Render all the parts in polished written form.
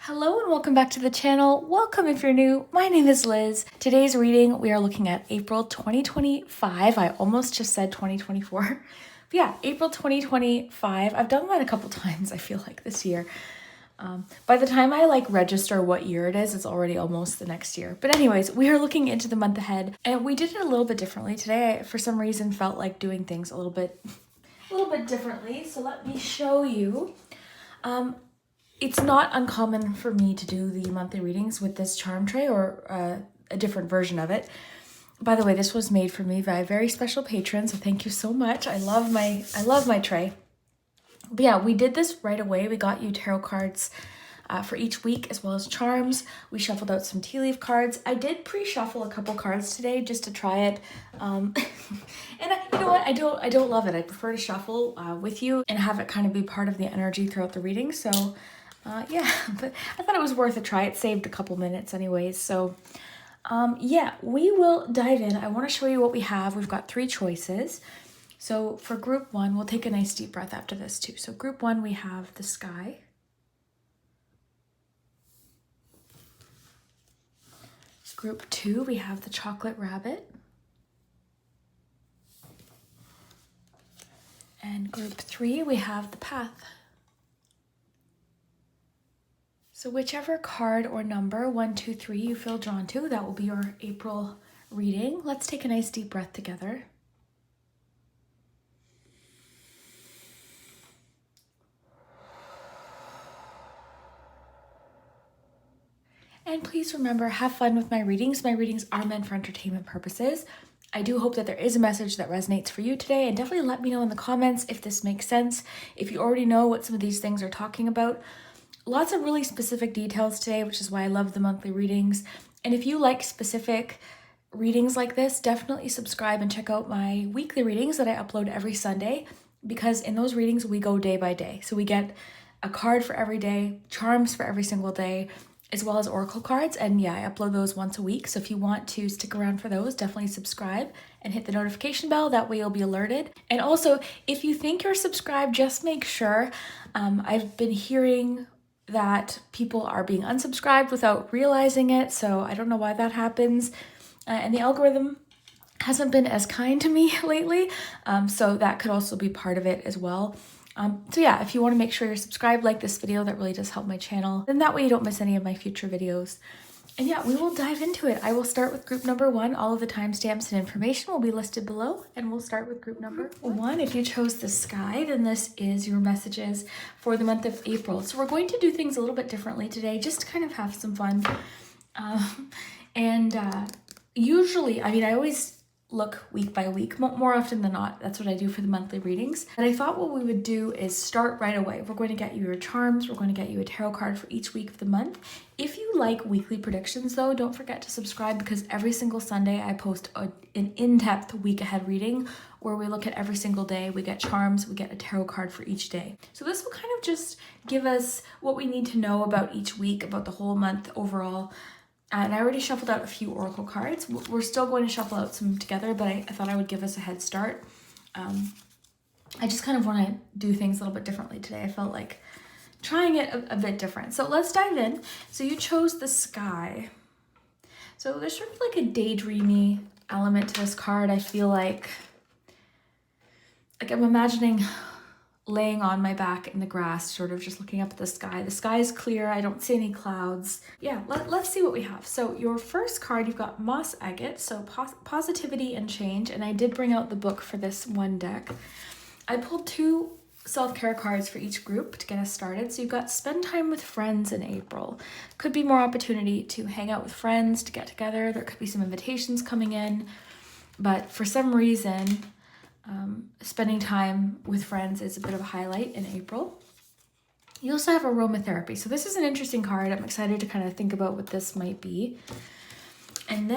Hello and welcome back to the channel. Welcome if you're new. My name is Liz. Today's reading, we are looking at April 2025. I almost just said 2024. But yeah, April 2025. I've done that a couple times, I feel like, this year. By the time I register what year it is, it's already almost the next year. But anyways, we are looking into the month ahead and we did it a little bit differently today. I, for some reason, felt like doing things a little bit differently. So let me show you. It's not uncommon for me to do the monthly readings with this charm tray or a different version of it. By the way, this was made for me by a very special patron, so thank you so much. I love my tray. But yeah, we did this right away. We got you tarot cards for each week as well as charms. We shuffled out some tea leaf cards. I did pre-shuffle a couple cards today just to try it. And you know what? I don't love it. I prefer to shuffle with you and have it kind of be part of the energy throughout the reading. So yeah, but I thought it was worth a try. It saved a couple minutes anyways. So yeah, we will dive in. I want to show you what we have. We've got 3 choices. So for group 1, we'll take a nice deep breath after this too. So group 1, we have the sky. Group 2, we have the chocolate rabbit. And group 3, we have the path. So whichever card or number, 1, 2, 3, you feel drawn to, that will be your April reading. Let's take a nice deep breath together. And please remember, have fun with my readings. My readings are meant for entertainment purposes. I do hope that there is a message that resonates for you today, and definitely let me know in the comments if this makes sense, if you already know what some of these things are talking about. Lots of really specific details today, which is why I love the monthly readings. And if you like specific readings like this, definitely subscribe and check out my weekly readings that I upload every Sunday, because in those readings we go day by day. So we get a card for every day, charms for every single day, as well as oracle cards. And yeah, I upload those once a week. So if you want to stick around for those, definitely subscribe and hit the notification bell. That way you'll be alerted. And also, if you think you're subscribed, just make sure. I've been hearing that people are being unsubscribed without realizing it. So I don't know why that happens. And the algorithm hasn't been as kind to me lately. So that could also be part of it as well. So yeah, if you want to make sure you're subscribed, like this video, that really does help my channel. Then that way you don't miss any of my future videos. And yeah, we will dive into it. I will start with group number 1. All of the timestamps and information will be listed below. And we'll start with group number 1. If you chose the sky, then this is your messages for the month of April. So we're going to do things a little bit differently today, just to kind of have some fun. Usually, I always look week by week, more often than not. That's what I do for the monthly readings. But I thought what we would do is start right away. We're going to get you your charms. We're going to get you a tarot card for each week of the month. If you like weekly predictions though, don't forget to subscribe, because every single Sunday I post an in-depth week ahead reading where we look at every single day. We get charms, we get a tarot card for each day. So this will kind of just give us what we need to know about each week, about the whole month overall. And I already shuffled out a few oracle cards. We're still going to shuffle out some together, but I thought I would give us a head start. I just kind of want to do things a little bit differently today. I felt like trying it a bit different. So let's dive in. So you chose the sky. So there's sort of like a daydreamy element to this card. I feel like I'm imagining laying on my back in the grass, sort of just looking up at the sky. The sky is clear. I don't see any clouds. Yeah, let's see what we have. So your first card, you've got moss agate, so positivity and change. And I did bring out the book for this one deck. I pulled 2 self-care cards for each group to get us started. So you've got spend time with friends in April. Could be more opportunity to hang out with friends, to get together. There could be some invitations coming in. But for some reason, spending time with friends is a bit of a highlight in April. You also have aromatherapy. So this is an interesting card. I'm excited to kind of think about what this might be. And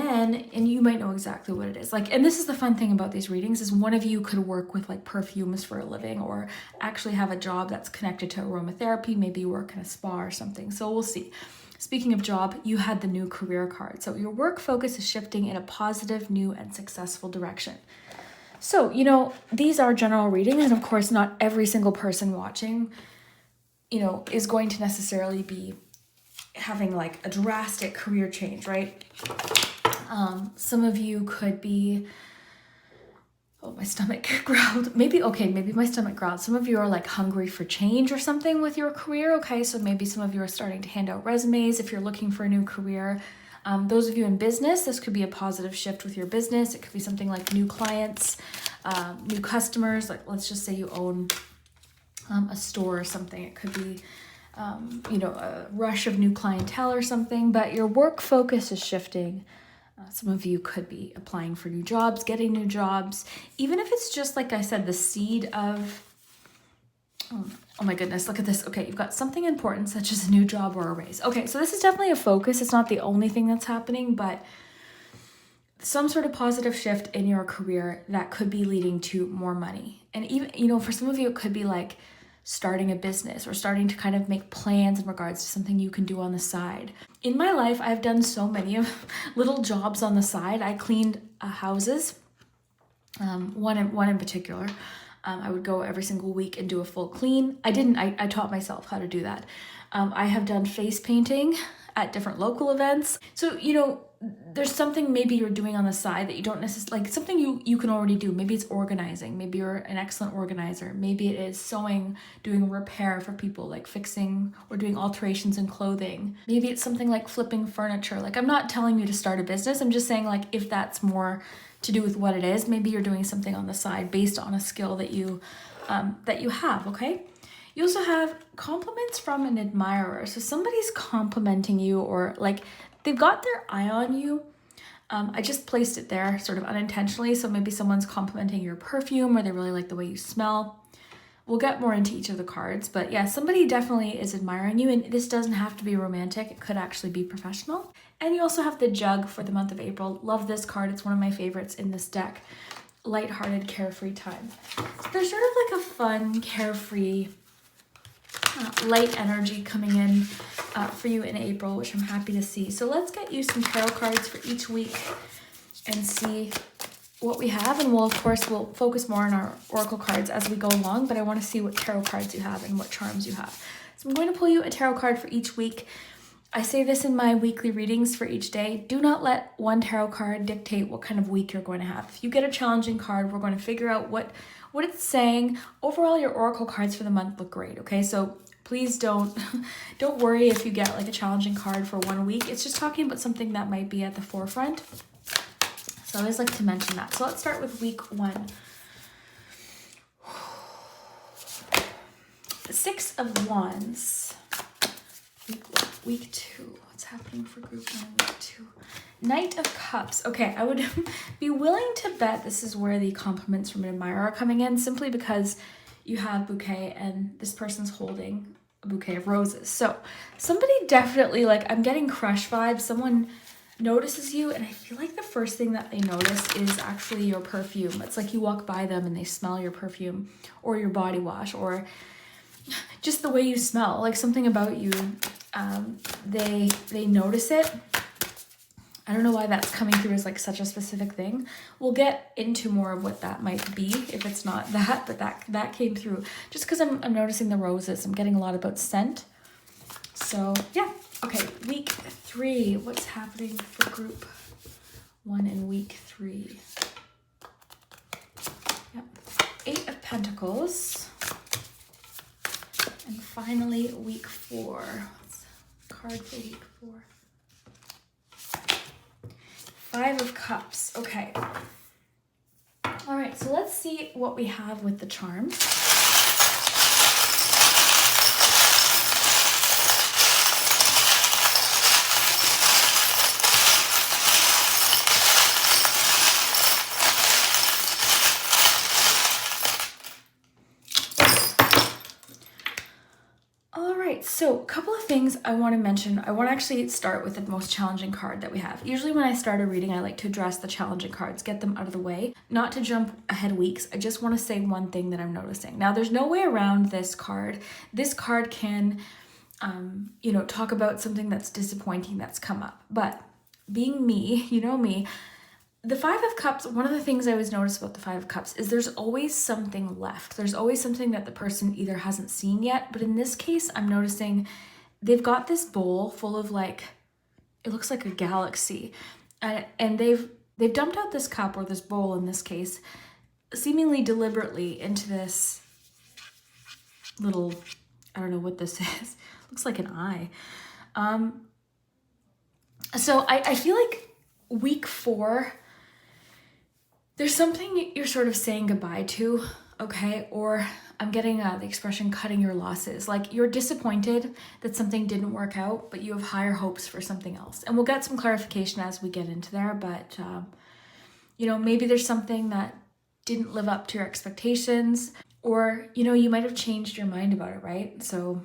you might know exactly what it is. And this is the fun thing about these readings, is one of you could work with perfumes for a living, or actually have a job that's connected to aromatherapy. Maybe you work in a spa or something. So we'll see. Speaking of job, you had the new career card. So your work focus is shifting in a positive, new, and successful direction. So, these are general readings, and of course, not every single person watching, is going to necessarily be having like a drastic career change, right? Some of you could be, oh, my stomach growled. Maybe my stomach growled. Some of you are like hungry for change or something with your career, okay? So maybe some of you are starting to hand out resumes if you're looking for a new career. Those of you in business, this could be a positive shift with your business. It could be something like new clients, new customers. Like, let's just say you own a store or something. It could be, a rush of new clientele or something, but your work focus is shifting. Some of you could be applying for new jobs, getting new jobs, even if it's just, like I said, the seed of, oh my goodness, look at this. Okay, you've got something important such as a new job or a raise. Okay, so this is definitely a focus. It's not the only thing that's happening, but some sort of positive shift in your career that could be leading to more money. And even, for some of you, it could be like starting a business or starting to kind of make plans in regards to something you can do on the side. In my life, I've done so many of little jobs on the side. I cleaned houses, one in particular. I would go every single week and do a full clean. I taught myself how to do that. I have done face painting at different local events. So, there's something maybe you're doing on the side that you don't necessarily, like something you can already do. Maybe it's organizing. Maybe you're an excellent organizer. Maybe it is sewing, doing repair for people, like fixing or doing alterations in clothing. Maybe it's something like flipping furniture. Like, I'm not telling you to start a business. I'm just saying, like, if that's more to do with what it is, maybe you're doing something on the side based on a skill that you have, okay? You also have compliments from an admirer. So somebody's complimenting you, or like they've got their eye on you. I just placed it there sort of unintentionally. So maybe someone's complimenting your perfume, or they really like the way you smell. We'll get more into each of the cards, but yeah, somebody definitely is admiring you, and this doesn't have to be romantic. It could actually be professional. And you also have the Jug for the month of April. Love this card. It's one of my favorites in this deck. Lighthearted, carefree time. So there's sort of like a fun, carefree, light energy coming in for you in April, which I'm happy to see. So let's get you some tarot cards for each week and see what we have. And we'll focus more on our oracle cards as we go along, but I want to see what tarot cards you have and what charms you have. So I'm going to pull you a tarot card for each week. I say this in my weekly readings for each day. Do not let one tarot card dictate what kind of week you're going to have. If you get a challenging card, we're going to figure out what it's saying. Overall, your oracle cards for the month look great, okay? So please don't worry if you get like a challenging card for 1 week. It's just talking about something that might be at the forefront. So I always like to mention that. So let's start with week 1. 6 of Wands. Week 2. What's happening for group 1 and week 2? Knight of Cups. Okay, I would be willing to bet this is where the compliments from an admirer are coming in, simply because you have bouquet and this person's holding a bouquet of roses. So somebody definitely, like, I'm getting crush vibes. Someone notices you, and I feel like the first thing that they notice is actually your perfume. It's like you walk by them and they smell your perfume or your body wash or just the way you smell, like something about you. They notice it. I don't know why that's coming through as like such a specific thing. We'll get into more of what that might be if it's not that, but that came through just because I'm noticing the roses. I'm getting a lot about scent. So yeah. Okay, week 3. What's happening for group 1 in week 3? Yep. 8 of Pentacles. And finally, week 4. What's the card for week 4? 5 of Cups. Okay. All right, so let's see what we have with the charms. So a couple of things I want to mention. I want to actually start with the most challenging card that we have. Usually when I start a reading, I like to address the challenging cards, get them out of the way, not to jump ahead weeks. I just want to say one thing that I'm noticing. Now, there's no way around this card. This card can, talk about something that's disappointing that's come up. But being me, you know me, the 5 of Cups, one of the things I always notice about the 5 of Cups is there's always something left. There's always something that the person either hasn't seen yet, but in this case, I'm noticing they've got this bowl full of like, it looks like a galaxy. And they've dumped out this cup, or this bowl in this case, seemingly deliberately into this little, I don't know what this is. Looks like an eye. So I feel like week 4, there's something you're sort of saying goodbye to, okay? Or I'm getting the expression cutting your losses. Like, you're disappointed that something didn't work out, but you have higher hopes for something else. And we'll get some clarification as we get into there, but you know, maybe there's something that didn't live up to your expectations, or, you know, you might have changed your mind about it, right? So,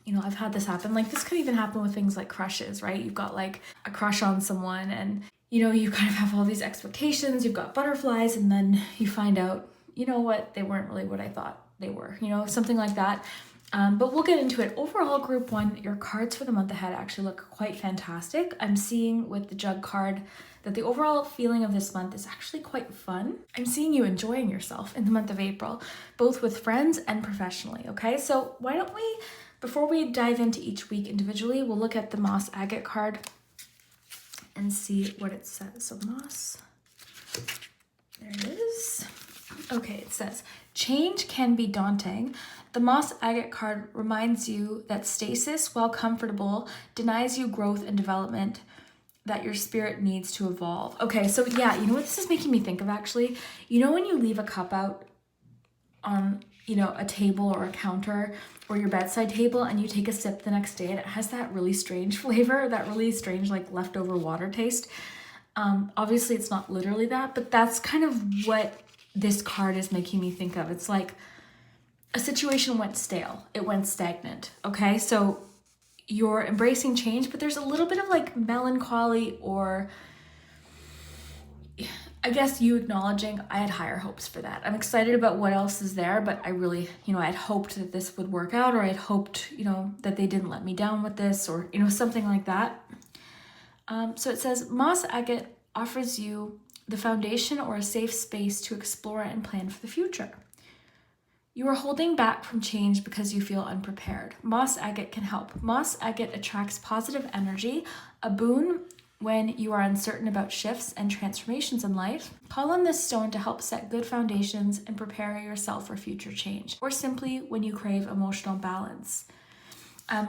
you know, I've had this happen. Like, this could even happen with things like crushes, right? You've got like a crush on someone, and, you know, you kind of have all these expectations, you've got butterflies, and then you find out, you know what, they weren't really what I thought they were, you know, something like that. But we'll get into it. Overall, group 1, your cards for the month ahead actually look quite fantastic. I'm seeing with the Jug card that the overall feeling of this month is actually quite fun. I'm seeing you enjoying yourself in the month of April, both with friends and professionally, okay? So why don't we, before we dive into each week individually, we'll look at the Moss Agate card and see what it says. So Moss, there it is. Okay, it says, change can be daunting. The Moss Agate card reminds you that stasis, while comfortable, denies you growth and development that your spirit needs to evolve. Okay, so yeah, you know what this is making me think of actually? You know when you leave a cup out on, you know, a table or a counter or your bedside table, and you take a sip the next day and it has that really strange flavor, that really strange like leftover water taste. Obviously it's not literally that, but that's kind of what this card is making me think of. It's like a situation went stale, it went stagnant, okay? So you're embracing change, but there's a little bit of like melancholy, or I guess you acknowledging, I had higher hopes for that. I'm excited about what else is there, but I really, you know, I had hoped that this would work out, or I'd hoped, you know, that they didn't let me down with this, or, you know, something like that. So it says, Moss Agate offers you the foundation or a safe space to explore and plan for the future. You are holding back from change because you feel unprepared. Moss Agate can help. Moss Agate attracts positive energy, a boon when you are uncertain about shifts and transformations in life. Call on this stone to help set good foundations and prepare yourself for future change, or simply when you crave emotional balance.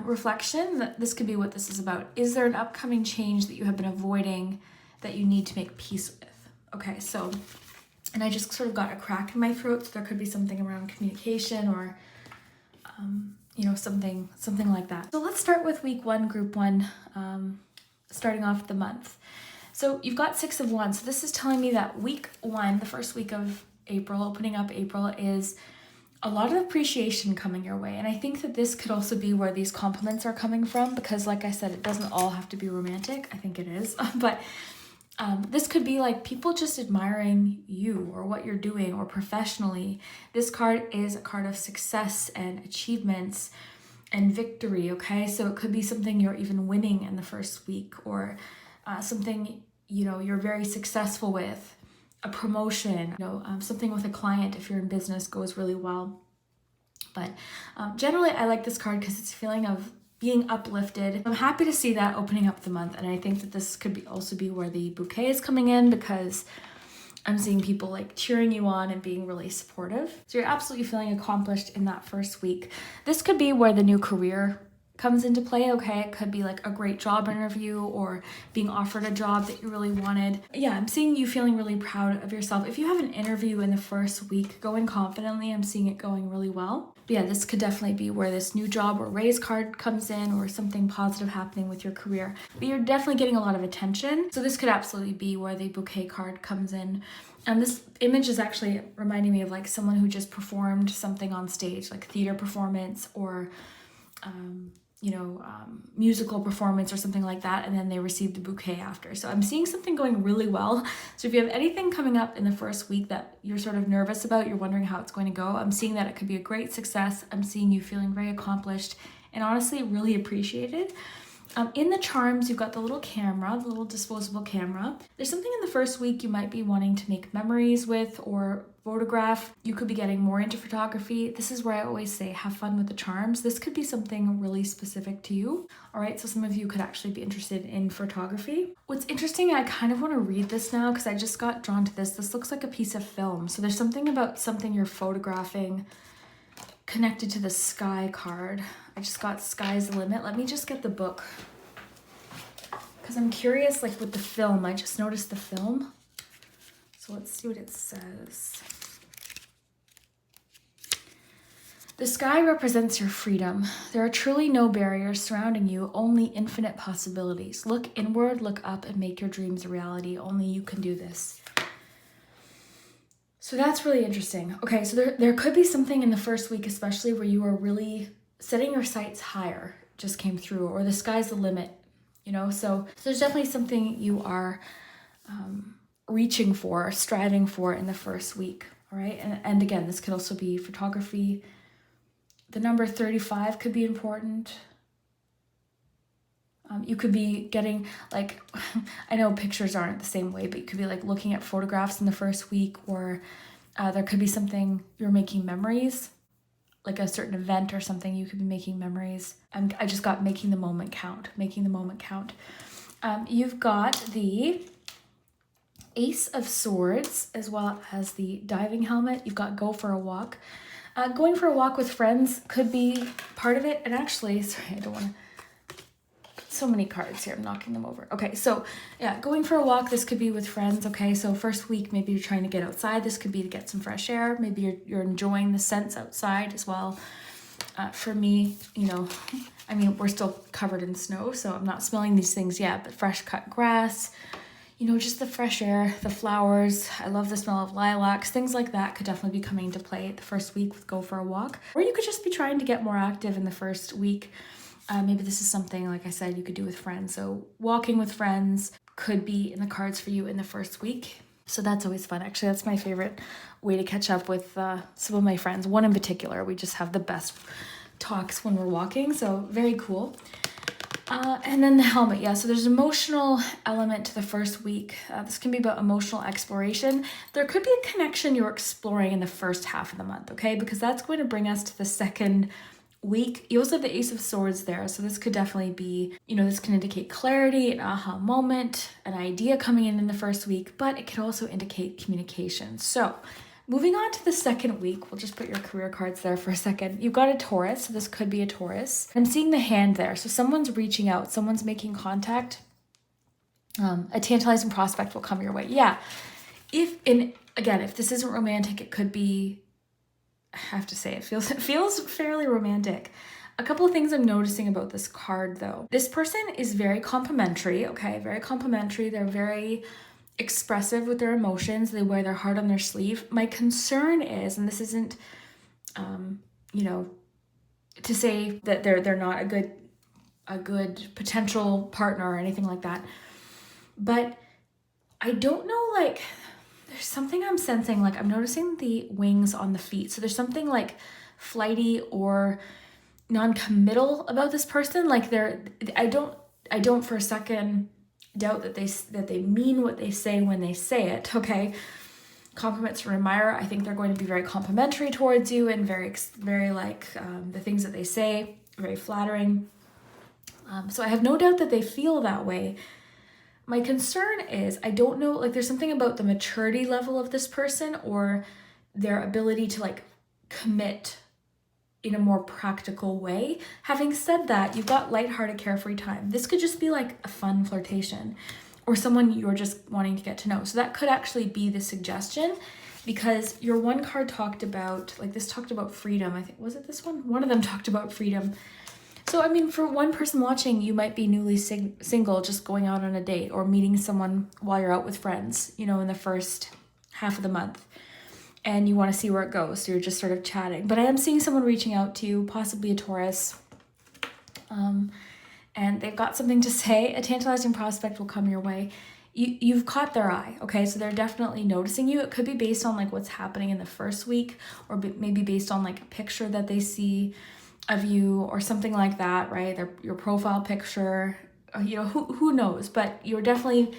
Reflection, this could be what this is about. Is there an upcoming change that you have been avoiding that you need to make peace with? Okay, so, and I just sort of got a crack in my throat, so there could be something around communication, or, you know, something like that. So let's start with week 1, group 1, starting off the month. So you've got 6 of Wands. So this is telling me that week 1, the first week of April, opening up April, is a lot of appreciation coming your way. And I think that this could also be where these compliments are coming from, because like I said, it doesn't all have to be romantic. I think it is, but this could be like people just admiring you or what you're doing, or professionally. This card is a card of success and achievements and victory, okay? So it could be something you're even winning in the first week, or something, you know, you're very successful with, a promotion, you know, something with a client if you're in business goes really well. But generally I like this card because it's a feeling of being uplifted. I'm happy to see that opening up the month, and I think that this could be also be where the bouquet is coming in, because I'm seeing people like cheering you on and being really supportive. So you're absolutely feeling accomplished in that first week. This could be where the new career comes into play, okay? It could be like a great job interview, or being offered a job that you really wanted. Yeah, I'm seeing you feeling really proud of yourself. If you have an interview in the first week going confidently, I'm seeing it going really well. But yeah, this could definitely be where this new job or raise card comes in, or something positive happening with your career. But you're definitely getting a lot of attention. So this could absolutely be where the bouquet card comes in. And this image is actually reminding me of like someone who just performed something on stage, like theater performance, or musical performance or something like that, and then they received a bouquet after. So I'm seeing something going really well. So if you have anything coming up in the first week that you're sort of nervous about, you're wondering how it's going to go, I'm seeing that it could be a great success. I'm seeing you feeling very accomplished and honestly really appreciated. In the charms, you've got the little camera, the little disposable camera. There's something in the first week you might be wanting to make memories with or photograph. You could be getting more into photography. This is where I always say, have fun with the charms. This could be something really specific to you. All right, so some of you could actually be interested in photography. What's interesting, I kind of want to read this now because I just got drawn to this. This looks like a piece of film. So there's something about something you're photographing connected to the sky card. I just got Sky's the Limit. Let me just get the book because I'm curious, like with the film, I just noticed the film. So let's see what it says. The sky represents your freedom. There are truly no barriers surrounding you, only infinite possibilities. Look inward, look up, and make your dreams a reality. Only you can do this. So that's really interesting. Okay, so there could be something in the first week, especially where you are really setting your sights higher, just came through, or the sky's the limit, you know? So there's definitely something you are reaching for, striving for in the first week, all right? And again, this could also be photography. The number 35 could be important. You could be getting like, I know pictures aren't the same way, but you could be like looking at photographs in the first week, or there could be something you're making memories, like a certain event or something you could be making memories. I just got making the moment count, making the moment count. You've got the Ace of Swords as well as the diving helmet. You've got go for a walk. Going for a walk with friends could be part of it. And actually, sorry, I don't want to, so many cards here, I'm knocking them over. Okay, so yeah, going for a walk, this could be with friends. Okay, so first week, maybe you're trying to get outside. This could be to get some fresh air. Maybe you're enjoying the scents outside as well. For me, you know, I mean, we're still covered in snow, so I'm not smelling these things yet, but fresh cut grass, you know, just the fresh air, the flowers. I love the smell of lilacs. Things like that could definitely be coming into play the first week with go for a walk. Or you could just be trying to get more active in the first week. Maybe this is something, like I said, you could do with friends. So walking with friends could be in the cards for you in the first week. So that's always fun. Actually, that's my favorite way to catch up with some of my friends. One in particular, we just have the best talks when we're walking. So very cool. And then the helmet. Yeah, so there's an emotional element to the first week. This can be about emotional exploration. There could be a connection you're exploring in the first half of the month, okay? Because that's going to bring us to the second week. You also have the Ace of Swords there, so this could definitely be, you know, this can indicate clarity, an aha moment, an idea coming in the first week, but it can also indicate communication. So moving on to the second week, we'll just put your career cards there for a second. You've got a Taurus, so this could be a Taurus. I'm seeing the hand there, so someone's reaching out, someone's making contact. A tantalizing prospect will come your way. Yeah, if this isn't romantic, it could be, I have to say, it feels fairly romantic. A couple of things I'm noticing about this card though. This person is very complimentary, okay? Very complimentary. They're very expressive with their emotions. They wear their heart on their sleeve. My concern is, and this isn't, you know, to say that they're not a good potential partner or anything like that, but I don't know, like, there's something I'm sensing, like I'm noticing the wings on the feet. So there's something like flighty or non-committal about this person. Like I don't for a second doubt that they mean what they say when they say it, okay? Compliments from admirer. I think they're going to be very complimentary towards you and very like the things that they say, very flattering. So I have no doubt that they feel that way. My concern is, I don't know, like there's something about the maturity level of this person or their ability to like commit in a more practical way. Having said that, you've got lighthearted, carefree time. This could just be like a fun flirtation or someone you're just wanting to get to know. So that could actually be the suggestion, because your one card talked about, like this talked about freedom. I think, was it this one? One of them talked about freedom. So, I mean, for one person watching, you might be newly single, just going out on a date or meeting someone while you're out with friends, you know, in the first half of the month, and you want to see where it goes. So you're just sort of chatting. But I am seeing someone reaching out to you, possibly a Taurus, and they've got something to say. A tantalizing prospect will come your way. You've caught their eye, okay? So they're definitely noticing you. It could be based on like what's happening in the first week, or maybe based on like a picture that they see. of you or something like that, right? Your profile picture, who knows? But you're definitely,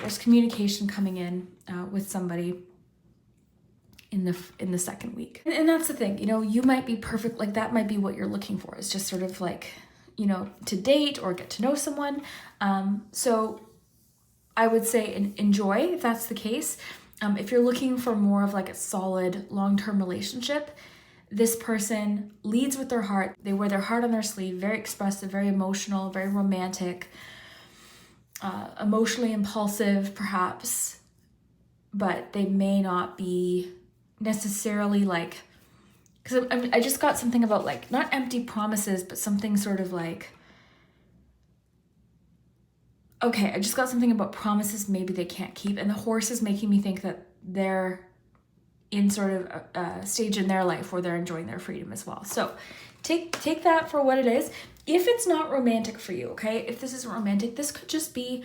there's communication coming in with somebody in the second week. And that's the thing, you might be perfect, like that might be what you're looking for. It's just sort of like, to date or get to know someone. So I would say enjoy if that's the case. If you're looking for more of like a solid long-term relationship, this person leads with their heart. They wear their heart on their sleeve, very expressive, very emotional, very romantic, emotionally impulsive perhaps, but they may not be necessarily like, because I just got something about like, not empty promises, but something sort of like, okay, I just got something about promises maybe they can't keep, and the horse is making me think that they're in sort of a stage in their life where they're enjoying their freedom as well. So take that for what it is. If it's not romantic for you, okay, if this isn't romantic, this could just be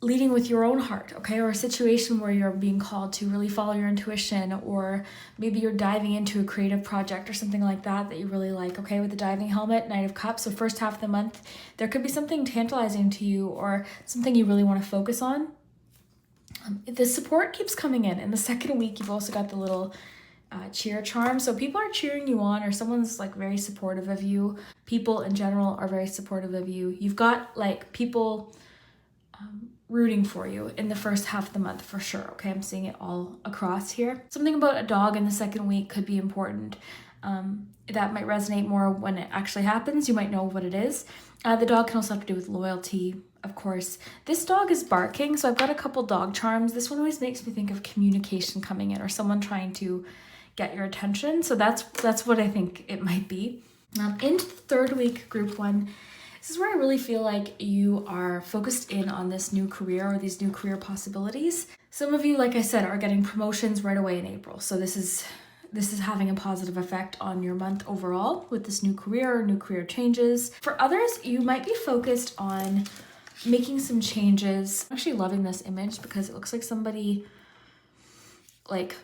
leading with your own heart, okay, or a situation where you're being called to really follow your intuition, or maybe you're diving into a creative project or something like that you really like, okay, with the diving helmet, Knight of Cups, so first half of the month, there could be something tantalizing to you or something you really want to focus on. The support keeps coming in the second week. You've also got the little cheer charm, so people are cheering you on, or someone's like very supportive of you. People in general are very supportive of you. You've got like people rooting for you in the first half of the month for sure. Okay, I'm seeing it all across here. Something about a dog in the second week could be important. That might resonate more when it actually happens. You might know what it is. The dog can also have to do with loyalty, of course. This dog is barking, so I've got a couple dog charms. This one always makes me think of communication coming in, or someone trying to get your attention. So that's what I think it might be. Into the third week, group one, this is where I really feel like you are focused in on this new career or these new career possibilities. Some of you, like I said, are getting promotions right away in April. So this is having a positive effect on your month overall with this new career or new career changes. For others, you might be focused on making some changes. I'm actually loving this image because it looks like somebody like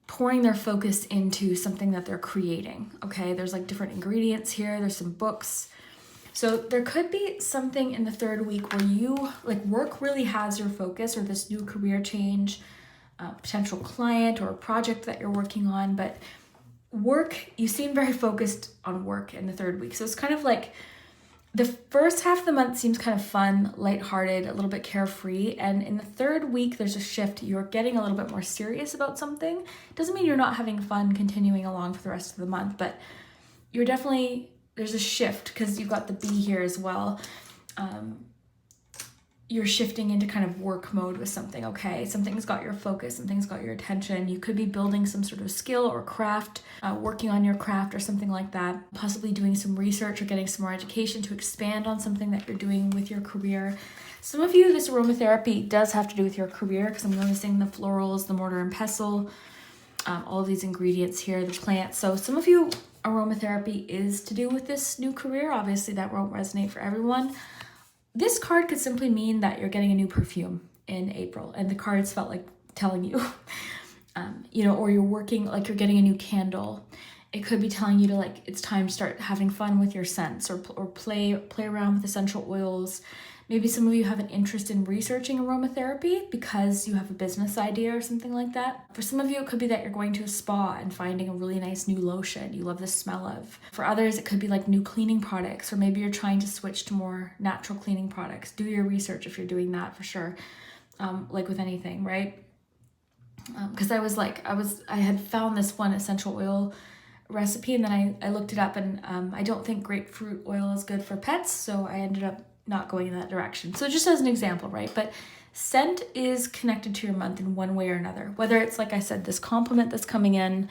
pouring their focus into something that they're creating. Okay, there's like different ingredients here. There's some books. So there could be something in the third week where you like work really has your focus, or this new career change, potential client or a project that you're working on, but work, you seem very focused on work in the third week. So it's kind of like the first half of the month seems kind of fun, lighthearted, a little bit carefree. And in the third week, there's a shift. You're getting a little bit more serious about something. It doesn't mean you're not having fun continuing along for the rest of the month, but you're definitely, there's a shift because you've got the B here as well. You're shifting into kind of work mode with something, okay? Something's got your focus, something's got your attention. You could be building some sort of skill or craft, working on your craft or something like that, possibly doing some research or getting some more education to expand on something that you're doing with your career. Some of you, this aromatherapy does have to do with your career because I'm noticing the florals, the mortar and pestle, all of these ingredients here, the plants. So some of you, aromatherapy is to do with this new career. Obviously that won't resonate for everyone. This card could simply mean that you're getting a new perfume in April, and the cards felt like telling you, or you're working, like you're getting a new candle. It could be telling you to like, it's time to start having fun with your scents, or play around with essential oils. Maybe some of you have an interest in researching aromatherapy because you have a business idea or something like that. For some of you, it could be that you're going to a spa and finding a really nice new lotion you love the smell of. For others, it could be like new cleaning products, or maybe you're trying to switch to more natural cleaning products. Do your research if you're doing that for sure, like with anything, right? Because I had found this one essential oil recipe, and then I looked it up, and I don't think grapefruit oil is good for pets, so I ended up not going in that direction. So just as an example, right? But scent is connected to your month in one way or another. Whether it's, like I said, this compliment that's coming in,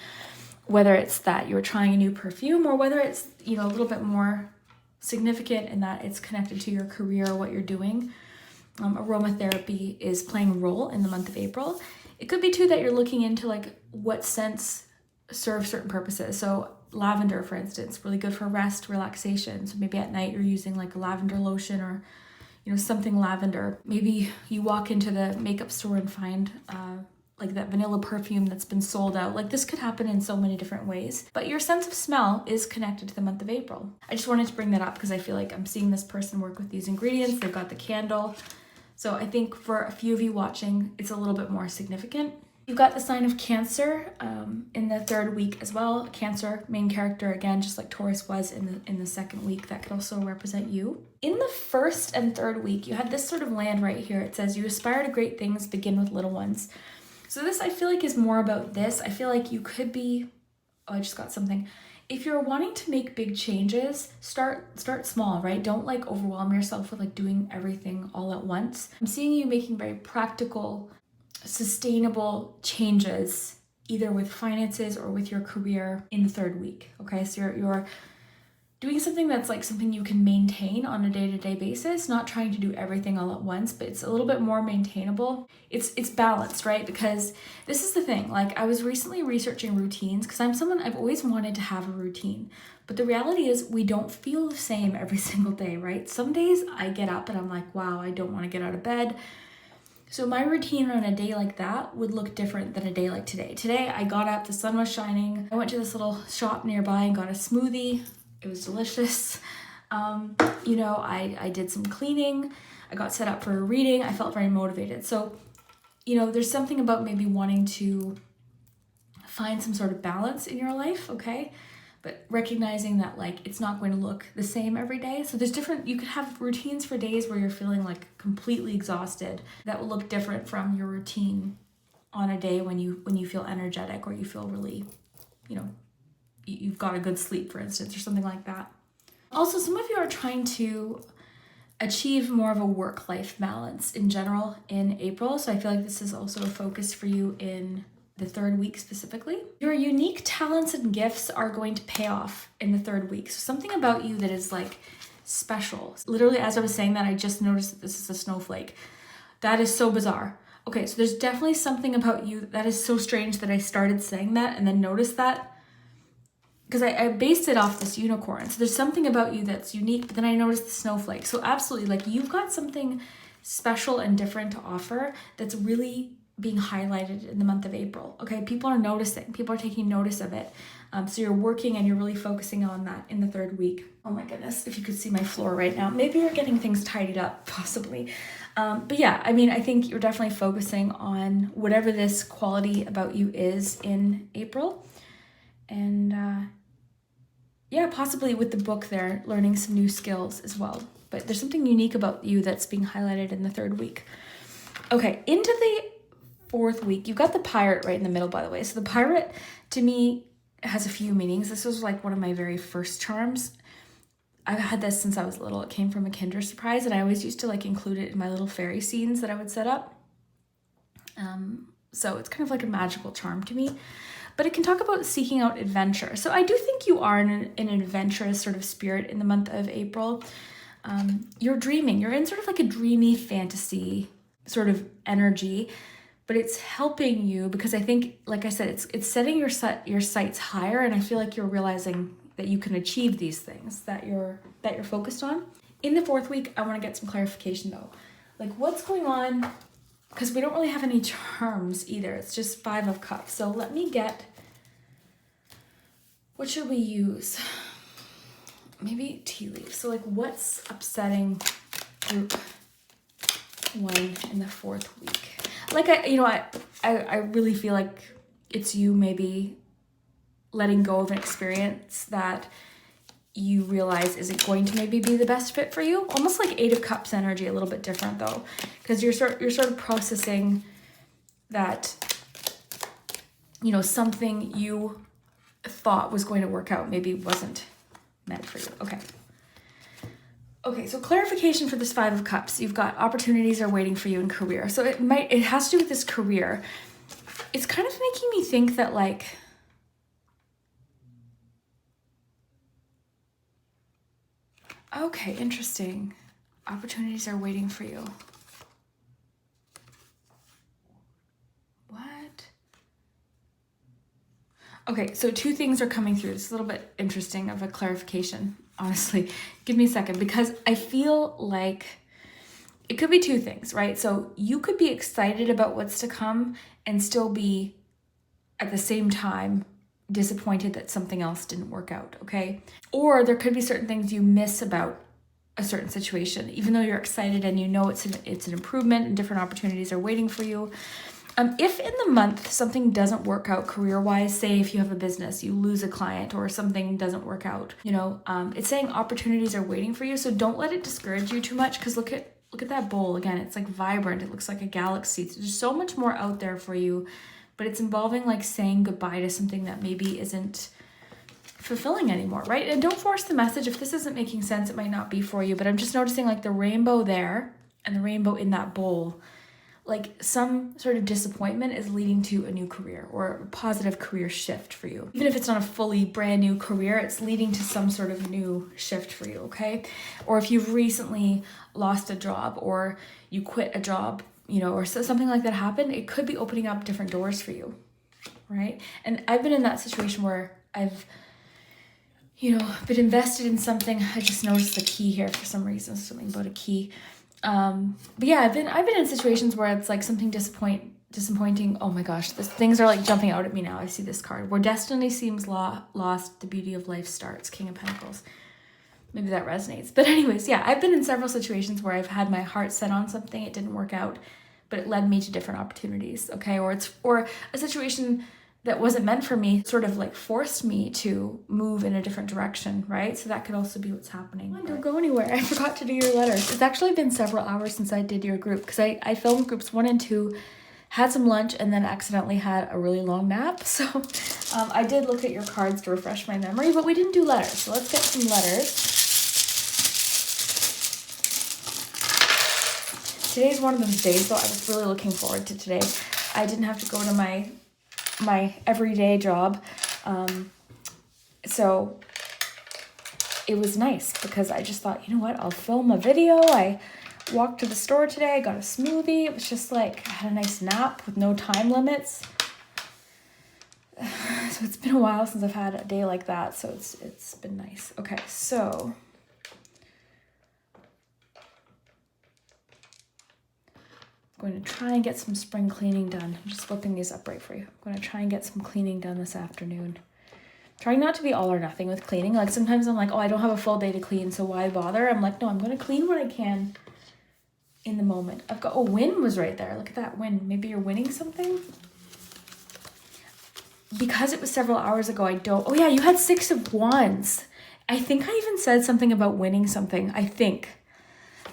whether it's that you're trying a new perfume, or whether it's, a little bit more significant in that it's connected to your career or what you're doing. Aromatherapy is playing a role in the month of April. It could be too that you're looking into like what scents serve certain purposes. So lavender, for instance, really good for rest, relaxation. So maybe at night you're using like a lavender lotion, or something lavender. Maybe you walk into the makeup store and find like that vanilla perfume that's been sold out. Like this could happen in so many different ways, but your sense of smell is connected to the month of April. I just wanted to bring that up because I feel like I'm seeing this person work with these ingredients. They've got the candle. So I think for a few of you watching, it's a little bit more significant. You've got the sign of Cancer in the 3rd week as well. Cancer, main character again, just like Taurus was in the 2nd week. That could also represent you. In the 1st and 3rd week, you had this sort of land right here. It says, you aspire to great things, begin with little ones. So this, I feel like, is more about this. I feel like you could be, oh, I just got something. If you're wanting to make big changes, start small, right? Don't like overwhelm yourself with like doing everything all at once. I'm seeing you making very practical, sustainable changes, either with finances or with your career in the 3rd week. Okay, so you're doing something that's like something you can maintain on a day-to-day basis, not trying to do everything all at once, but it's a little bit more maintainable. It's balanced, right? Because this is the thing, like I was recently researching routines because I'm someone, I've always wanted to have a routine, but the reality is we don't feel the same every single day, right? Some days I get up and I'm like, wow, I don't want to get out of bed. So my routine on a day like that would look different than a day like today. Today I got up, the sun was shining, I went to this little shop nearby and got a smoothie. It was delicious. You know, I did some cleaning. I got set up for a reading. I felt very motivated. So, you know, there's something about maybe wanting to find some sort of balance in your life, okay? But recognizing that like it's not going to look the same every day. So there's different, you could have routines for days where you're feeling like completely exhausted. That will look different from your routine on a day when you feel energetic or you feel really, you know, you've got a good sleep, for instance, or something like that. Also, some of you are trying to achieve more of a work-life balance in general in April. So I feel like this is also a focus for you in the 3rd week specifically. Your unique talents and gifts are going to pay off in the 3rd week. So something about you that is like special. Literally, as I was saying that, I just noticed that this is a snowflake. That is so bizarre. Okay, so there's definitely something about you that is so strange that I started saying that and then noticed that. Because I based it off this unicorn. So there's something about you that's unique, but then I noticed the snowflake. So absolutely, like you've got something special and different to offer that's really being highlighted in the month of April. Okay, people are noticing, people are taking notice of it. So you're working and you're really focusing on that in the 3rd week. Oh my goodness, if you could see my floor right now. Maybe you're getting things tidied up, possibly. But yeah, I mean, I think you're definitely focusing on whatever this quality about you is in April. And yeah, possibly with the book there, learning some new skills as well. But there's something unique about you that's being highlighted in the 3rd week. Okay, into the 4th week, you've got the pirate right in the middle, by the way. So the pirate, to me, has a few meanings. This was like one of my very first charms. I've had this since I was little. It came from a Kinder Surprise, and I always used to like include it in my little fairy scenes that I would set up. So it's kind of like a magical charm to me. But it can talk about seeking out adventure. So I do think you are in an adventurous sort of spirit in the month of April. You're dreaming. You're in sort of like a dreamy fantasy sort of energy, but it's helping you because I think, like I said, it's setting your sights higher, and I feel like you're realizing that you can achieve these things that you're focused on. In the 4th week, I want to get some clarification though. Like what's going on? Because we don't really have any charms either. It's just 5 of Cups. So let me get, what should we use? Maybe tea leaves. So like what's upsetting group 1 in the 4th week? Like I really feel like it's you maybe letting go of an experience that you realize isn't going to maybe be the best fit for you. Almost like 8 of Cups energy, a little bit different though, because you're sort of processing that, you know, something you thought was going to work out maybe wasn't meant for you. Okay, so clarification for this 5 of Cups. You've got opportunities are waiting for you in career. So it has to do with this career. It's kind of making me think that like, okay, interesting. Opportunities are waiting for you. What? Okay, so 2 things are coming through. It's a little bit interesting of a clarification, honestly. Give me a second, because I feel like it could be two things, right? So you could be excited about what's to come and still be at the same time disappointed that something else didn't work out, okay? Or there could be certain things you miss about a certain situation, even though you're excited and you know it's an improvement and different opportunities are waiting for you. If in the month something doesn't work out career-wise, say if you have a business, you lose a client or something doesn't work out, it's saying opportunities are waiting for you. So don't let it discourage you too much, because look at that bowl again. It's like vibrant. It looks like a galaxy. There's so much more out there for you, but it's involving like saying goodbye to something that maybe isn't fulfilling anymore, right? And don't force the message. If this isn't making sense, it might not be for you, but I'm just noticing like the rainbow there and the rainbow in that bowl, like some sort of disappointment is leading to a new career or a positive career shift for you. Even if it's not a fully brand new career, it's leading to some sort of new shift for you, okay? Or if you've recently lost a job or you quit a job, or something like that happened, it could be opening up different doors for you, right? And I've been in that situation where I've been invested in something. I just noticed the key here for some reason, something about a key. But yeah, I've been in situations where it's like something disappointing. Oh my gosh, things are like jumping out at me now. I see this card. Where destiny seems lost, the beauty of life starts. King of Pentacles. Maybe that resonates. But anyways, yeah, I've been in several situations where I've had my heart set on something. It didn't work out, but it led me to different opportunities. Okay. Or a situation that wasn't meant for me sort of like forced me to move in a different direction, right? So that could also be what's happening. Don't go anywhere. I forgot to do your letters. It's actually been several hours since I did your group, because I filmed groups 1 and 2, had some lunch, and then accidentally had a really long nap. So I did look at your cards to refresh my memory, but we didn't do letters. So let's get some letters. Today's one of those days, though. I was really looking forward to today. I didn't have to go to my everyday job, so it was nice, because I just thought, you know what, I'll film a video. I walked to the store today, I got a smoothie. It was just like I had a nice nap with no time limits. So it's been a while since I've had a day like that, so it's been nice. Okay, so I'm going to try and get some spring cleaning done. I'm just flipping these up right for you. I'm going to try and get some cleaning done this afternoon. Trying not to be all or nothing with cleaning. Like sometimes I'm like, oh, I don't have a full day to clean, so why bother? I'm like, no, I'm going to clean what I can in the moment. Win was right there. Look at that win. Maybe you're winning something? Because it was several hours ago, oh yeah, you had 6 of Wands. I think I even said something about winning something, I think.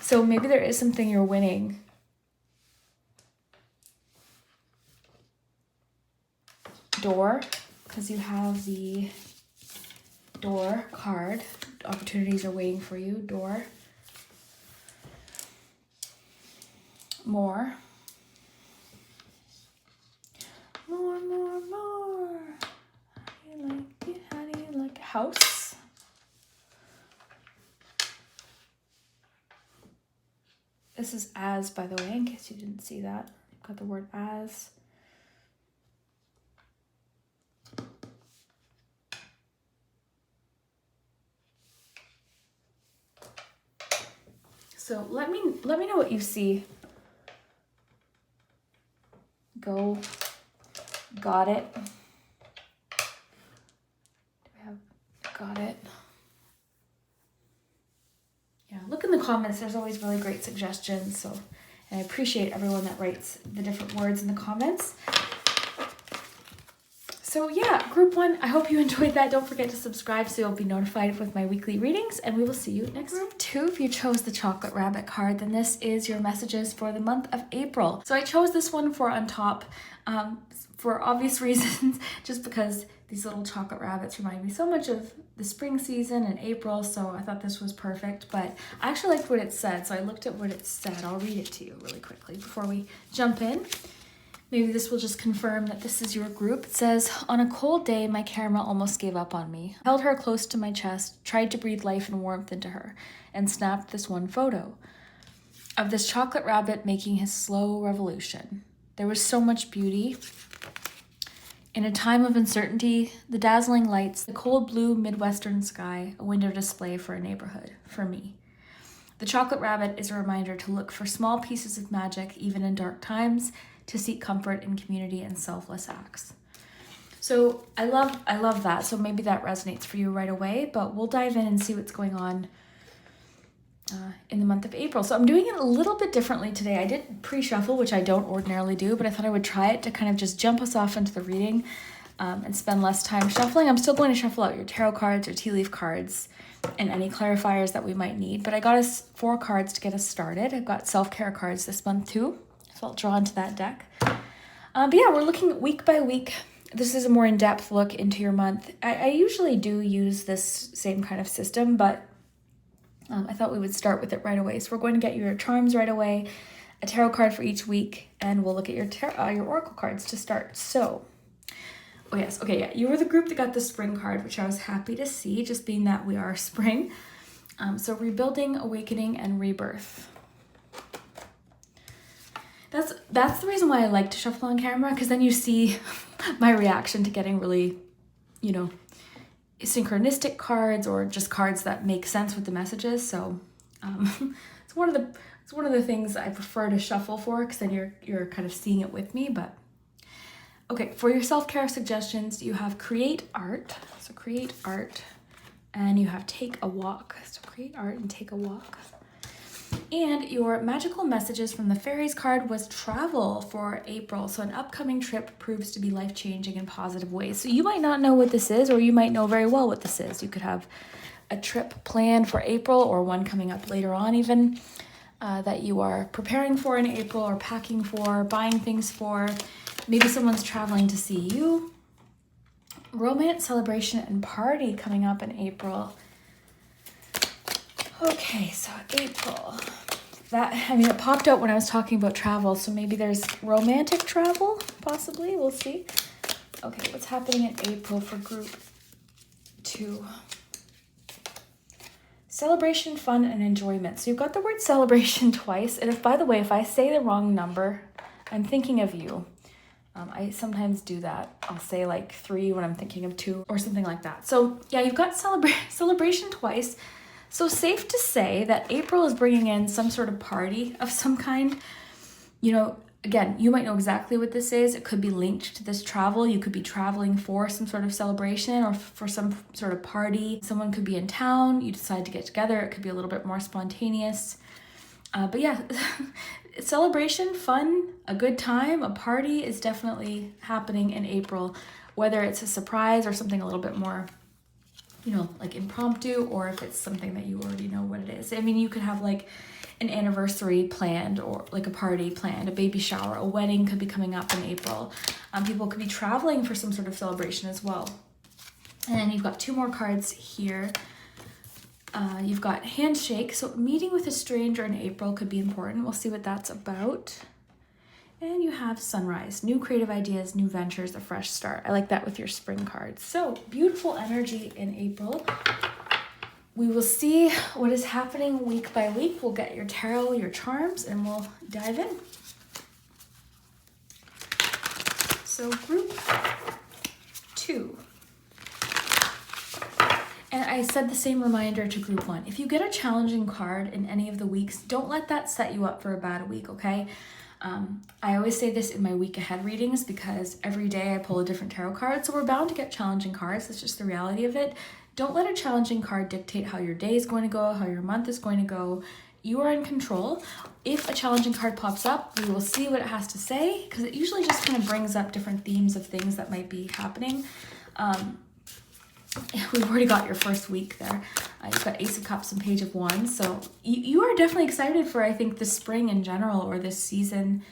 So maybe there is something you're winning. Door, because you have the door card. Opportunities are waiting for you. Door. More. More. How do you like it? House. This is as, by the way, in case you didn't see that. I've got the word as. So let me know what you see. Go. Got it. Do we have got it? Yeah, look in the comments. There's always really great suggestions. So, and I appreciate everyone that writes the different words in the comments. So yeah, group 1, I hope you enjoyed that. Don't forget to subscribe so you'll be notified with my weekly readings, and we will see you next group 2. If you chose the chocolate rabbit card, then this is your messages for the month of April. So I chose this one for on top for obvious reasons, just because these little chocolate rabbits remind me so much of the spring season and April, so I thought this was perfect. But I actually liked what it said, so I looked at what it said. I'll read it to you really quickly before we jump in. Maybe this will just confirm that this is your group. It says, on a cold day, my camera almost gave up on me. I held her close to my chest, tried to breathe life and warmth into her, and snapped this one photo of this chocolate rabbit making his slow revolution. There was so much beauty. In a time of uncertainty, the dazzling lights, the cold blue Midwestern sky, a window display for a neighborhood, for me. The chocolate rabbit is a reminder to look for small pieces of magic, even in dark times, to seek comfort in community and selfless acts. So I love that. So maybe that resonates for you right away, but we'll dive in and see what's going on in the month of April. So I'm doing it a little bit differently today. I did pre-shuffle, which I don't ordinarily do, but I thought I would try it to kind of just jump us off into the reading and spend less time shuffling. I'm still going to shuffle out your tarot cards or tea leaf cards and any clarifiers that we might need, but I got us 4 cards to get us started. I've got self-care cards this month too, so I'll draw into that deck. But yeah, we're looking week by week. This is a more in-depth look into your month. I usually do use this same kind of system, but I thought we would start with it right away. So we're going to get your charms right away, a tarot card for each week, and we'll look at your oracle cards to start. So, oh yes, okay, yeah, you were the group that got the spring card, which I was happy to see, just being that we are spring. So rebuilding, awakening, and rebirth. That's the reason why I like to shuffle on camera, because then you see my reaction to getting really, synchronistic cards or just cards that make sense with the messages. So it's one of the things I prefer to shuffle for, because then you're kind of seeing it with me. But okay, for your self-care suggestions, you have create art. So create art, and you have take a walk. So create art and take a walk. And your magical messages from the fairies card was travel for April. So an upcoming trip proves to be life-changing in positive ways. So you might not know what this is, or you might know very well what this is. You could have a trip planned for April, or one coming up later on even, that you are preparing for in April, or packing for, buying things for. Maybe someone's traveling to see you. Romance, celebration, and party coming up in April. Okay, so April. It popped out when I was talking about travel, so maybe there's romantic travel, possibly. We'll see. Okay, what's happening in April for group 2? Celebration, fun, and enjoyment. So you've got the word celebration twice, and by the way, if I say the wrong number, I'm thinking of you. I sometimes do that. I'll say like 3 when I'm thinking of 2 or something like that. So yeah, you've got celebration twice. So safe to say that April is bringing in some sort of party of some kind. Again, you might know exactly what this is. It could be linked to this travel. You could be traveling for some sort of celebration or for some sort of party. Someone could be in town. You decide to get together. It could be a little bit more spontaneous. But yeah, celebration, fun, a good time, a party is definitely happening in April, whether it's a surprise or something a little bit more like impromptu, or if it's something that you already know what it is. I mean, you could have like an anniversary planned, or like a party planned, a baby shower, a wedding could be coming up in April. People could be traveling for some sort of celebration as well. And you've got 2 more cards here. You've got handshake. So meeting with a stranger in April could be important. We'll see what that's about. And you have sunrise, new creative ideas, new ventures, a fresh start. I like that with your spring cards. So beautiful energy in April. We will see what is happening week by week. We'll get your tarot, your charms, and we'll dive in. So group 2. And I said the same reminder to group 1. If you get a challenging card in any of the weeks, don't let that set you up for a bad week, okay? I always say this in my week ahead readings, because every day I pull a different tarot card, so we're bound to get challenging cards. That's just the reality of it. Don't let a challenging card dictate how your day is going to go, how your month is going to go. You are in control. If a challenging card pops up, we will see what it has to say, because it usually just kind of brings up different themes of things that might be happening. We've already got your first week there. You've got Ace of Cups and Page of Wands. So you are definitely excited for, I think, the spring in general, or this season.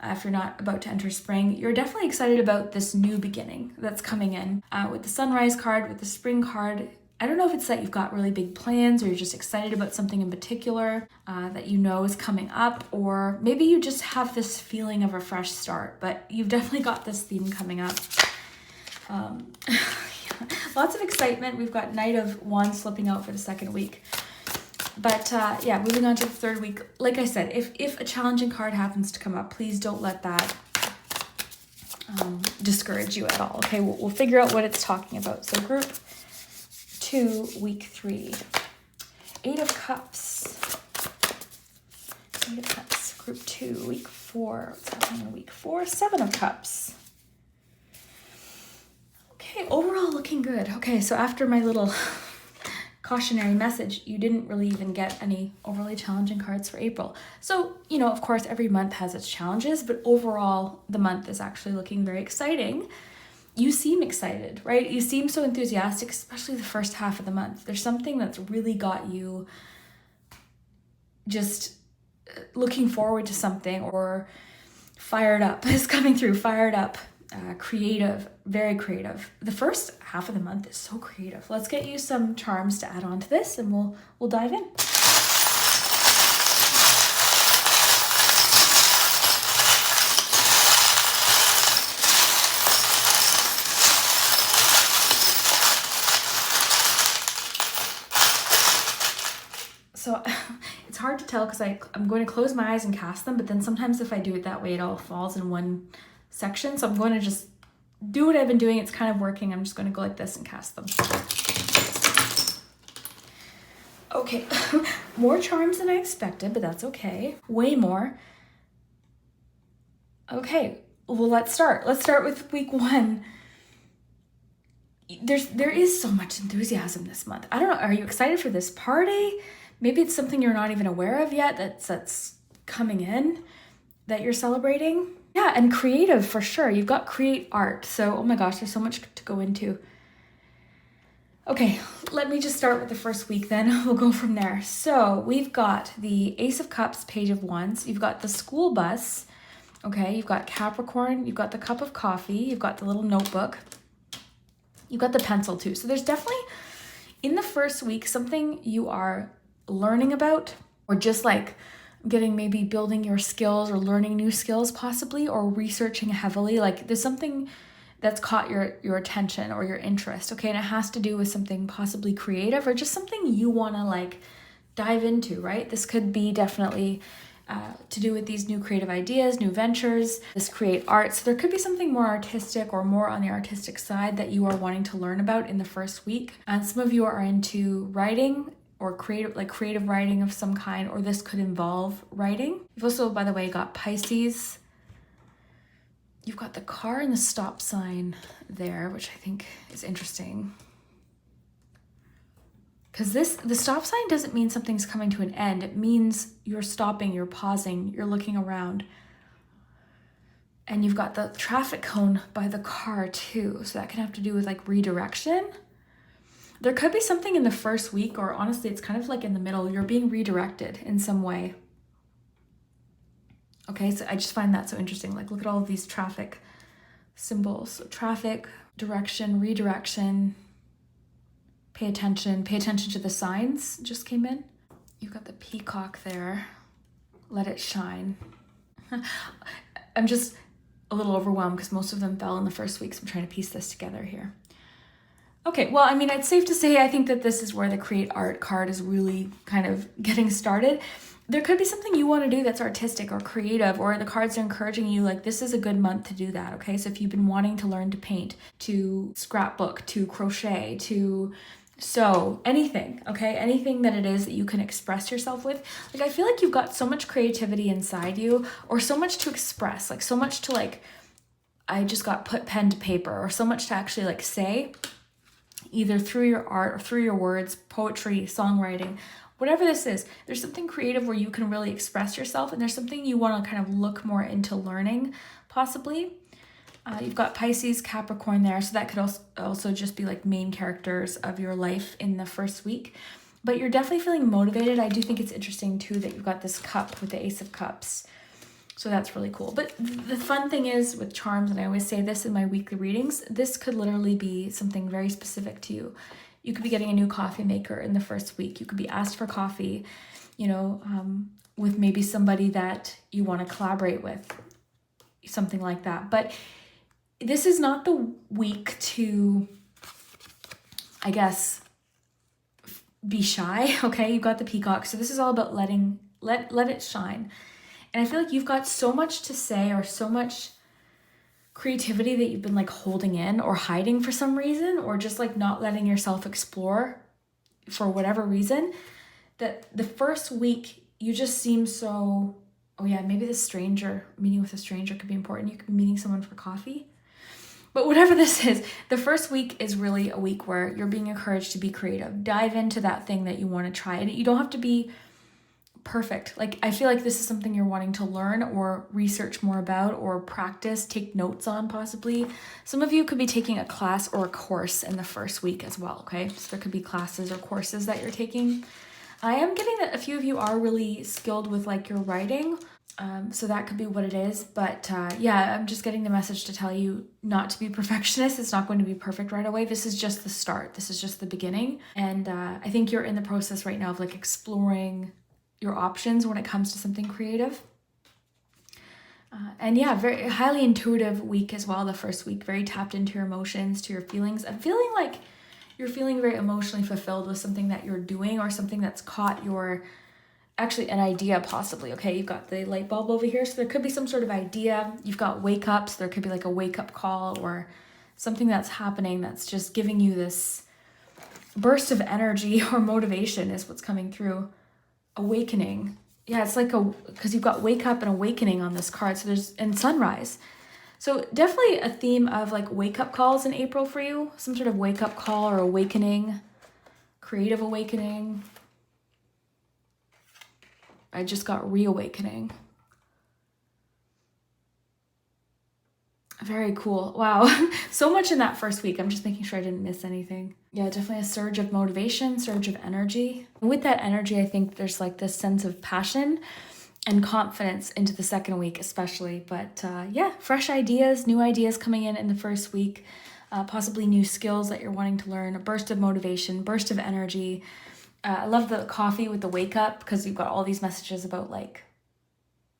If you're not about to enter spring, you're definitely excited about this new beginning that's coming in. With the sunrise card, with the spring card, I don't know if it's that you've got really big plans, or you're just excited about something in particular that you know is coming up, or maybe you just have this feeling of a fresh start, but you've definitely got this theme coming up. Lots of excitement. We've got Knight of Wands slipping out for the second week. But yeah, moving on to the third week. Like I said, if a challenging card happens to come up, please don't let that discourage you at all. Okay, we'll figure out what it's talking about. So group 2, week 3. 8 of Cups. Eight of Cups, Group 2, Week 4. What's happening in Week 4? Seven of Cups. Okay, overall looking good. Okay, so after my little cautionary message, you didn't really even get any overly challenging cards for April. So, you know, of course, every month has its challenges, but overall, the month is actually looking very exciting. You seem excited, right? You seem so enthusiastic, especially the first half of the month. There's something that's really got you just looking forward to something, or fired up is coming through, fired up, creative, very creative. The first half of the month is so creative. Let's get you some charms to add on to this, and we'll dive in. So it's hard to tell because I'm going to close my eyes and cast them, but then sometimes if I do it that way, it all falls in one section. So I'm going to just do what I've been doing. It's kind of working. I'm just going to go like this and cast them. Okay, more charms than I expected, but that's okay. Way more. Okay, well, let's start. Let's start with week 1. There is so much enthusiasm this month. I don't know. Are you excited for this party? Maybe it's something you're not even aware of yet that's coming in that you're celebrating. Yeah, and creative for sure. You've got create art. So, oh my gosh, there's so much to go into. Okay, let me just start with the first week then. We'll go from there. So we've got the Ace of Cups, Page of Wands. You've got the school bus. Okay, you've got Capricorn. You've got the cup of coffee. You've got the little notebook. You've got the pencil too. So there's definitely, in the first week, something you are learning about, or just like maybe building your skills or learning new skills possibly, or researching heavily. Like there's something that's caught your attention or your interest, okay? And it has to do with something possibly creative or just something you want to like dive into, right? This could be definitely to do with these new creative ideas, new ventures, this create art. So there could be something more artistic or more on the artistic side that you are wanting to learn about in the first week. And some of you are into writing or creative writing of some kind, or this could involve writing. You've also, by the way, got Pisces. You've got the car and the stop sign there, which I think is interesting. Because the stop sign doesn't mean something's coming to an end. It means you're stopping, you're pausing, you're looking around. And you've got the traffic cone by the car too. So that can have to do with like redirection. There could be something in the first week, or honestly, it's kind of like in the middle. You're being redirected in some way. Okay, so I just find that so interesting. Like, look at all of these traffic symbols. So traffic, direction, redirection. Pay attention to the signs just came in. You've got the peacock there. Let it shine. I'm just a little overwhelmed because most of them fell in the first week, so I'm trying to piece this together here. Okay, well, I mean, it's safe to say I think that this is where the Create Art card is really kind of getting started. There could be something you want to do that's artistic or creative, or the cards are encouraging you, like, this is a good month to do that, okay? So if you've been wanting to learn to paint, to scrapbook, to crochet, to sew, anything, okay? Anything that it is that you can express yourself with. Like, I feel like you've got so much creativity inside you, or so much to express, like so much to like, I just got put pen to paper, or so much to actually like say, either through your art or through your words, poetry, songwriting, whatever this is. There's something creative where you can really express yourself, and there's something you want to kind of look more into learning, possibly. You've got Pisces, Capricorn there, so that could also just be like main characters of your life in the first week. But you're definitely feeling motivated. I do think it's interesting too that you've got this cup with the Ace of Cups. So that's really cool. But the fun thing is with charms, and I always say this in my weekly readings, this could literally be something very specific to you. You could be getting a new coffee maker in the first week. You could be asked for coffee, with maybe somebody that you want to collaborate with, something like that. But this is not the week to, I guess, be shy, okay? You've got the peacock. So this is all about let it shine. And I feel like you've got so much to say, or so much creativity that you've been like holding in or hiding for some reason, or just like not letting yourself explore for whatever reason, that the first week you just seem so, oh yeah, maybe meeting with a stranger could be important. You could be meeting someone for coffee. But whatever this is, the first week is really a week where you're being encouraged to be creative. Dive into that thing that you want to try. And you don't have to be perfect. Like, I feel like this is something you're wanting to learn or research more about or practice, take notes on possibly. Some of you could be taking a class or a course in the first week as well, okay? So there could be classes or courses that you're taking. I am getting that a few of you are really skilled with like your writing. So that could be what it is. But yeah, I'm just getting the message to tell you not to be perfectionist. It's not going to be perfect right away. This is just the start. This is just the beginning. And I think you're in the process right now of like exploring your options when it comes to something creative. And yeah, very highly intuitive week as well. The first week, very tapped into your emotions, to your feelings. I'm feeling like you're feeling very emotionally fulfilled with something that you're doing or something that's caught your, actually an idea possibly, okay? You've got the light bulb over here, so there could be some sort of idea. You've got wake ups, there could be like a wake up call or something that's happening that's just giving you this burst of energy or motivation is what's coming through. Awakening. Yeah, it's like because you've got wake up and awakening on this card, so and sunrise. So definitely a theme of like wake up calls in April for you, some sort of wake up call or awakening, creative awakening. I just got reawakening. Very cool. Wow. So much in that first week. I'm just making sure I didn't miss anything. Yeah, definitely a surge of motivation, surge of energy. And with that energy, I think there's like this sense of passion and confidence into the second week especially. But yeah, fresh ideas, new ideas coming in the first week, possibly new skills that you're wanting to learn, a burst of motivation, burst of energy. I love the coffee with the wake up because you've got all these messages about like,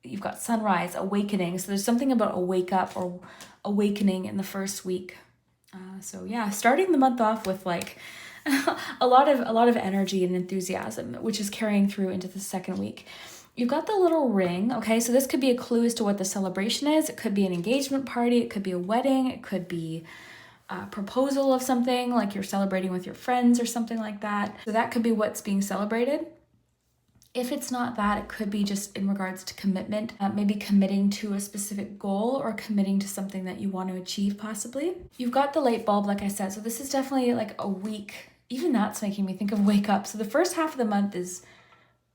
you've got sunrise, awakening. So there's something about a wake up or awakening in the first week. So yeah, starting the month off with like a lot of energy and enthusiasm, which is carrying through into the second week. You've got the little ring, okay? So this could be a clue as to what the celebration is. It could be an engagement party. It could be a wedding. It could be a proposal of something, like you're celebrating with your friends or something like that. So that could be what's being celebrated. If it's not that, it could be just in regards to commitment, maybe committing to a specific goal or committing to something that you want to achieve possibly. You've got the light bulb, like I said, so this is definitely like a week. Even that's making me think of wake up. So the first half of the month is,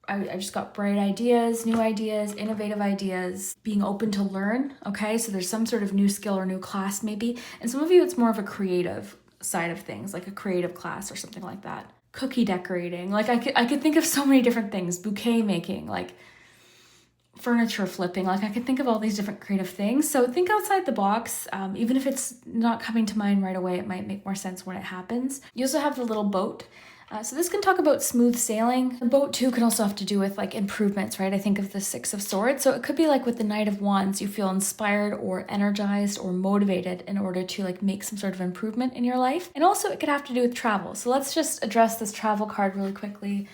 I just got bright ideas, new ideas, innovative ideas, being open to learn, okay? So there's some sort of new skill or new class maybe. And some of you, it's more of a creative side of things, like a creative class or something like that. Cookie decorating, like I could think of so many different things, bouquet making, like furniture flipping, like I could think of all these different creative things. So think outside the box, even if it's not coming to mind right away, it might make more sense when it happens. You also have the little boat. So this can talk about smooth sailing. The boat too can also have to do with like improvements, right? I think of the Six of Swords. So it could be like with the Knight of Wands, you feel inspired or energized or motivated in order to like make some sort of improvement in your life. And also it could have to do with travel. So let's just address this travel card really quickly.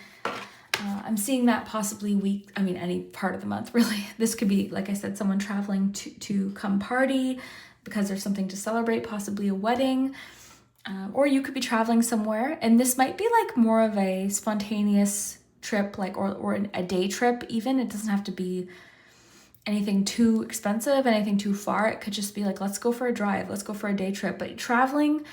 I'm seeing that possibly any part of the month really. This could be, like I said, someone traveling to come party because there's something to celebrate, possibly a wedding. Or you could be traveling somewhere, and this might be like more of a spontaneous trip, like or a day trip even. It doesn't have to be anything too expensive, anything too far. It could just be like, let's go for a drive, let's go for a day trip. But traveling,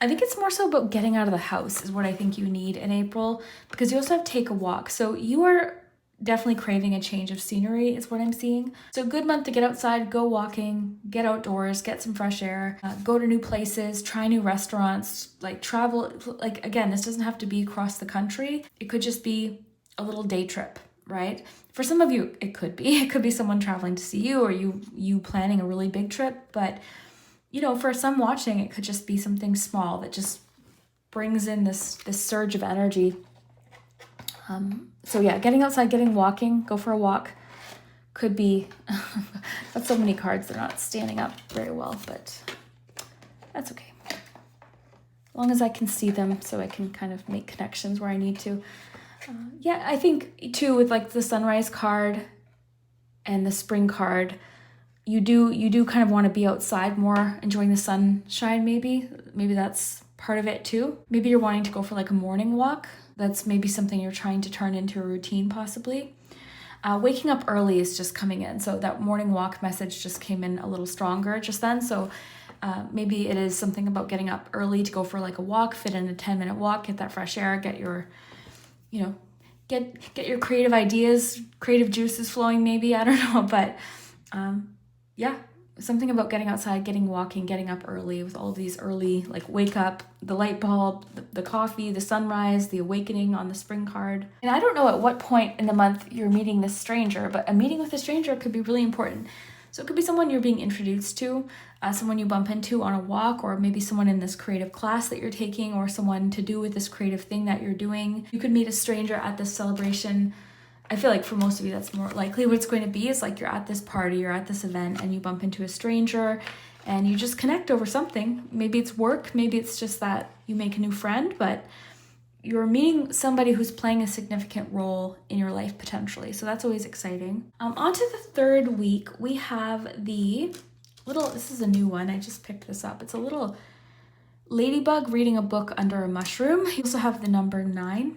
I think it's more so about getting out of the house is what I think you need in April, because you also have take a walk. So you are definitely craving a change of scenery is what I'm seeing. So good month to get outside, go walking, get outdoors, get some fresh air, go to new places, try new restaurants, like travel. Like again, this doesn't have to be across the country. It could just be a little day trip, right? For some of you, it could be someone traveling to see you or you planning a really big trip. But you know, for some watching, it could just be something small that just brings in this surge of energy. So yeah, getting outside, walking, go for a walk could be, that's so many cards, they're not standing up very well, but that's okay. As long as I can see them so I can kind of make connections where I need to. Yeah, I think too with like the sunrise card and the spring card, you do kind of want to be outside more, enjoying the sunshine maybe. Maybe that's part of it too. Maybe you're wanting to go for like a morning walk. That's maybe something you're trying to turn into a routine possibly. Waking up early is just coming in. So that morning walk message just came in a little stronger just then. So maybe it is something about getting up early to go for like a walk, fit in a 10-minute walk, get that fresh air, get your, you know, get your creative ideas, creative juices flowing maybe, I don't know. But yeah, something about getting outside, getting walking, getting up early with all these early, like wake up, the light bulb, the coffee, the sunrise, the awakening on the spring card. And I don't know at what point in the month you're meeting this stranger, but a meeting with a stranger could be really important. So it could be someone you're being introduced to, someone you bump into on a walk, or maybe someone in this creative class that you're taking, or someone to do with this creative thing that you're doing. You could meet a stranger at this celebration. I feel like for most of you, that's more likely what it's going to be, is like you're at this party, you're at this event, and you bump into a stranger and you just connect over something. Maybe it's work, maybe it's just that you make a new friend, but you're meeting somebody who's playing a significant role in your life potentially. So that's always exciting. On to the third week, we have the little, this is a new one, I just picked this up. It's a little ladybug reading a book under a mushroom. You also have the number 9.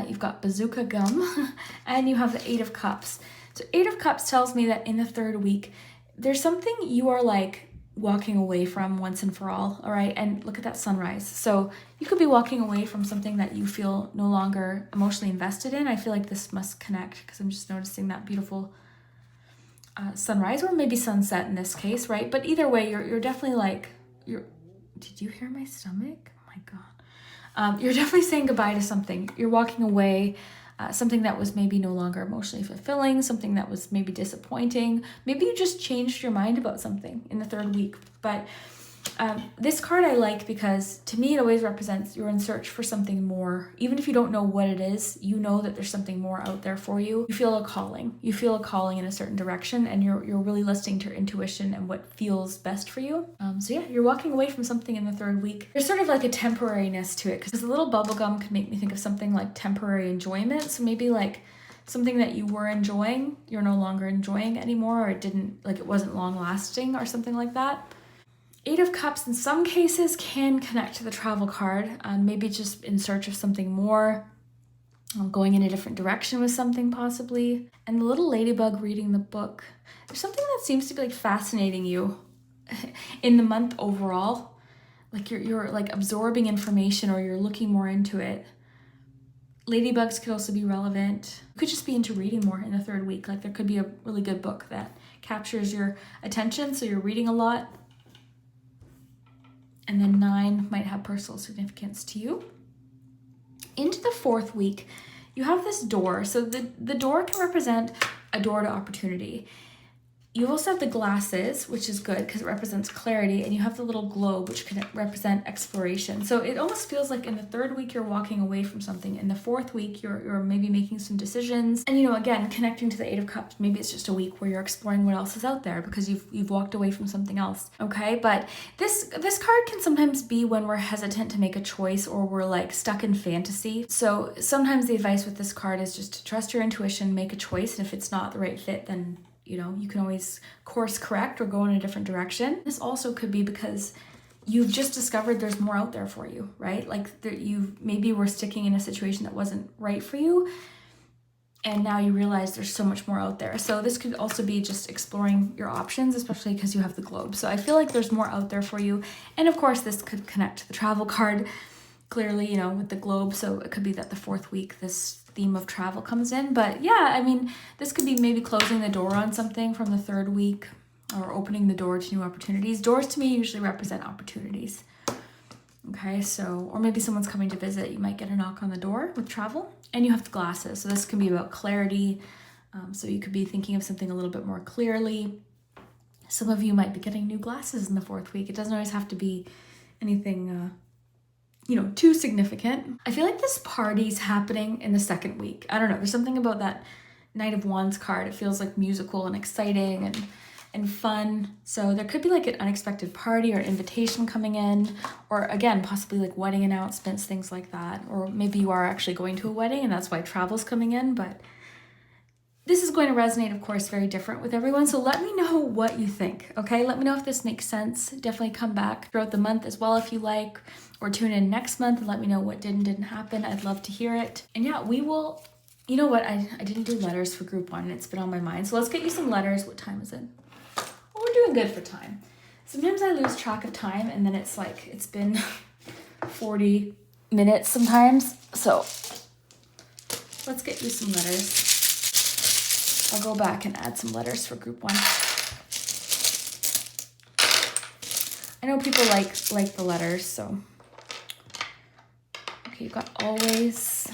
You've got bazooka gum, and you have the 8 of Cups. So 8 of Cups tells me that in the third week, there's something you are like walking away from once and for all right? And look at that sunrise. So you could be walking away from something that you feel no longer emotionally invested in. I feel like this must connect because I'm just noticing that beautiful sunrise, or maybe sunset in this case, right? But either way, you're definitely like, did you hear my stomach? Oh my God. You're definitely saying goodbye to something. You're walking away, something that was maybe no longer emotionally fulfilling, something that was maybe disappointing. Maybe you just changed your mind about something in the third week. But this card I like because to me it always represents you're in search for something more. Even if you don't know what it is, you know that there's something more out there for you. You feel a calling. You feel a calling in a certain direction, and you're really listening to your intuition and what feels best for you. So yeah, you're walking away from something in the third week. There's sort of like a temporariness to it, because the little bubble gum could make me think of something like temporary enjoyment. So maybe like something that you were enjoying, you're no longer enjoying anymore, or it wasn't long lasting or something like that. 8 of Cups in some cases can connect to the travel card, maybe just in search of something more, going in a different direction with something possibly. And the little ladybug reading the book, there's something that seems to be like fascinating you in the month overall. Like you're like absorbing information, or you're looking more into it. Ladybugs could also be relevant. You could just be into reading more in the third week. Like there could be a really good book that captures your attention, so you're reading a lot. And then 9 might have personal significance to you. Into the fourth week, you have this door. So the door can represent a door to opportunity. You also have the glasses, which is good because it represents clarity, and you have the little globe, which can represent exploration. So it almost feels like in the third week you're walking away from something. In the fourth week you're maybe making some decisions. And again, connecting to the 8 of Cups, maybe it's just a week where you're exploring what else is out there because you've walked away from something else. Okay, but this card can sometimes be when we're hesitant to make a choice, or we're like stuck in fantasy. So sometimes the advice with this card is just to trust your intuition, make a choice, and if it's not the right fit, then you can always course correct or go in a different direction. This also could be because you've just discovered there's more out there for you, right? Like you maybe were sticking in a situation that wasn't right for you, and now you realize there's so much more out there. So this could also be just exploring your options, especially because you have the globe. So I feel like there's more out there for you. And of course, this could connect to the travel card, clearly, with the globe. So it could be that the fourth week, this theme of travel comes in. But yeah, I mean, this could be maybe closing the door on something from the third week, or opening the door to new opportunities. Doors to me usually represent opportunities. Okay, so, or maybe someone's coming to visit. You might get a knock on the door with travel. And you have the glasses. So this can be about clarity. So you could be thinking of something a little bit more clearly. Some of you might be getting new glasses in the fourth week. It doesn't always have to be anything too significant. I feel like this party's happening in the second week. I don't know, there's something about that Knight of Wands card. It feels like musical and exciting and fun. So there could be like an unexpected party or invitation coming in, or again, possibly like wedding announcements, things like that. Or maybe you are actually going to a wedding and that's why travel's coming in, but this is going to resonate, of course, very different with everyone. So let me know what you think, okay? Let me know if this makes sense. Definitely come back throughout the month as well if you like, or tune in next month and let me know what did and didn't happen. I'd love to hear it. And yeah, we will You know what? I didn't do letters for group 1. It's been on my mind. So let's get you some letters. What time is it? Well, we're doing good for time. Sometimes I lose track of time and then it's like, it's been 40 minutes sometimes. So let's get you some letters. I'll go back and add some letters for group 1. I know people like the letters, so. Okay, you got always.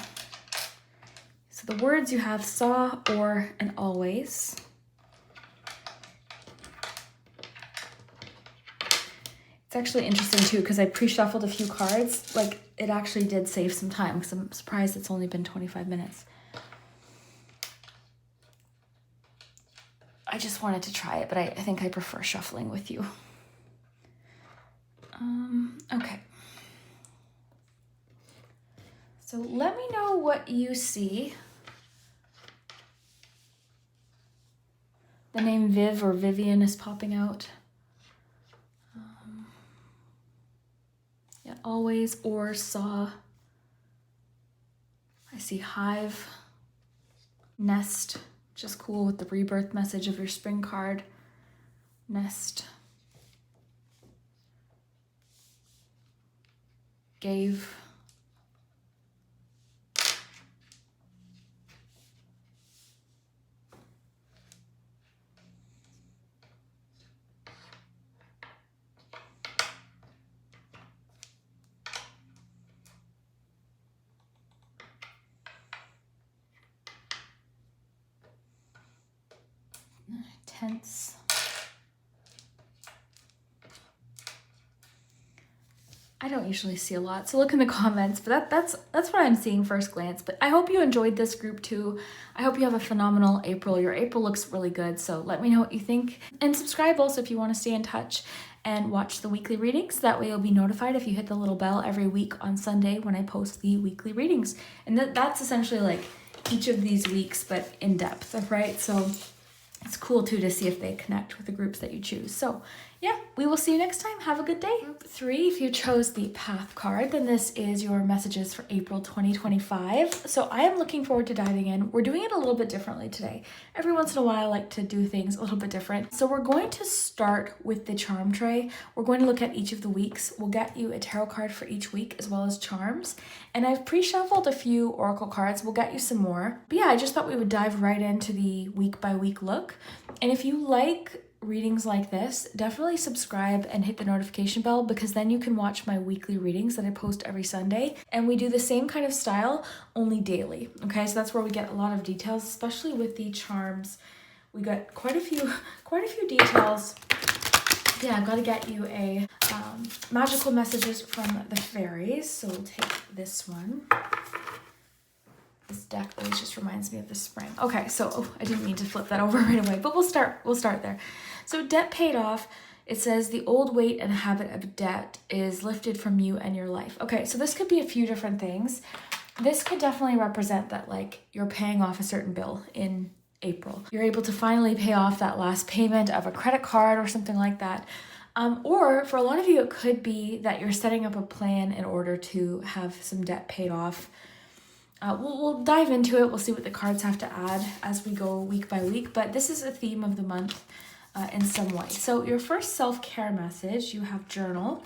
So the words you have saw, or, and always. It's actually interesting too, because I pre-shuffled a few cards. Like, it actually did save some time, because I'm surprised it's only been 25 minutes. I just wanted to try it, but I think I prefer shuffling with you. Okay. So let me know what you see. The name Viv or Vivian is popping out. Yeah, always, or, saw. I see hive, nest, which is cool with the rebirth message of your spring card. Nest. Gave. Tense. I don't usually see a lot, so look in the comments, but that's what I'm seeing first glance. But I hope you enjoyed this group too. I hope you have a phenomenal April. Your April looks really good, so let me know what you think. And subscribe also if you want to stay in touch and watch the weekly readings. That way you'll be notified if you hit the little bell every week on Sunday when I post the weekly readings. And that's essentially like each of these weeks, but in depth, right? So it's cool too to see if they connect with the groups that you choose. So yeah, we will see you next time. Have a good day. Group 3, if you chose the Path card, then this is your messages for April 2025. So I am looking forward to diving in. We're doing it a little bit differently today. Every once in a while, I like to do things a little bit different. So we're going to start with the charm tray. We're going to look at each of the weeks. We'll get you a tarot card for each week as well as charms. And I've pre-shuffled a few oracle cards. We'll get you some more. But yeah, I just thought we would dive right into the week by week look. And if you like readings like this, definitely subscribe and hit the notification bell, because then you can watch my weekly readings that I post every Sunday. And we do the same kind of style, only daily. Okay, so that's where we get a lot of details, especially with the charms. We got quite a few details. Yeah, I've got to get you a magical messages from the fairies. So we'll take this one. This deck always just reminds me of the spring. Okay, so I didn't mean to flip that over right away, but we'll start there. So debt paid off. It says the old weight and habit of debt is lifted from you and your life. Okay, so this could be a few different things. This could definitely represent that, like, you're paying off a certain bill in April. You're able to finally pay off that last payment of a credit card or something like that. Or for a lot of you, it could be that you're setting up a plan in order to have some debt paid off. We'll dive into it. We'll see what the cards have to add as we go week by week, but this is a theme of the month in some way. So your first self-care message, you have journal.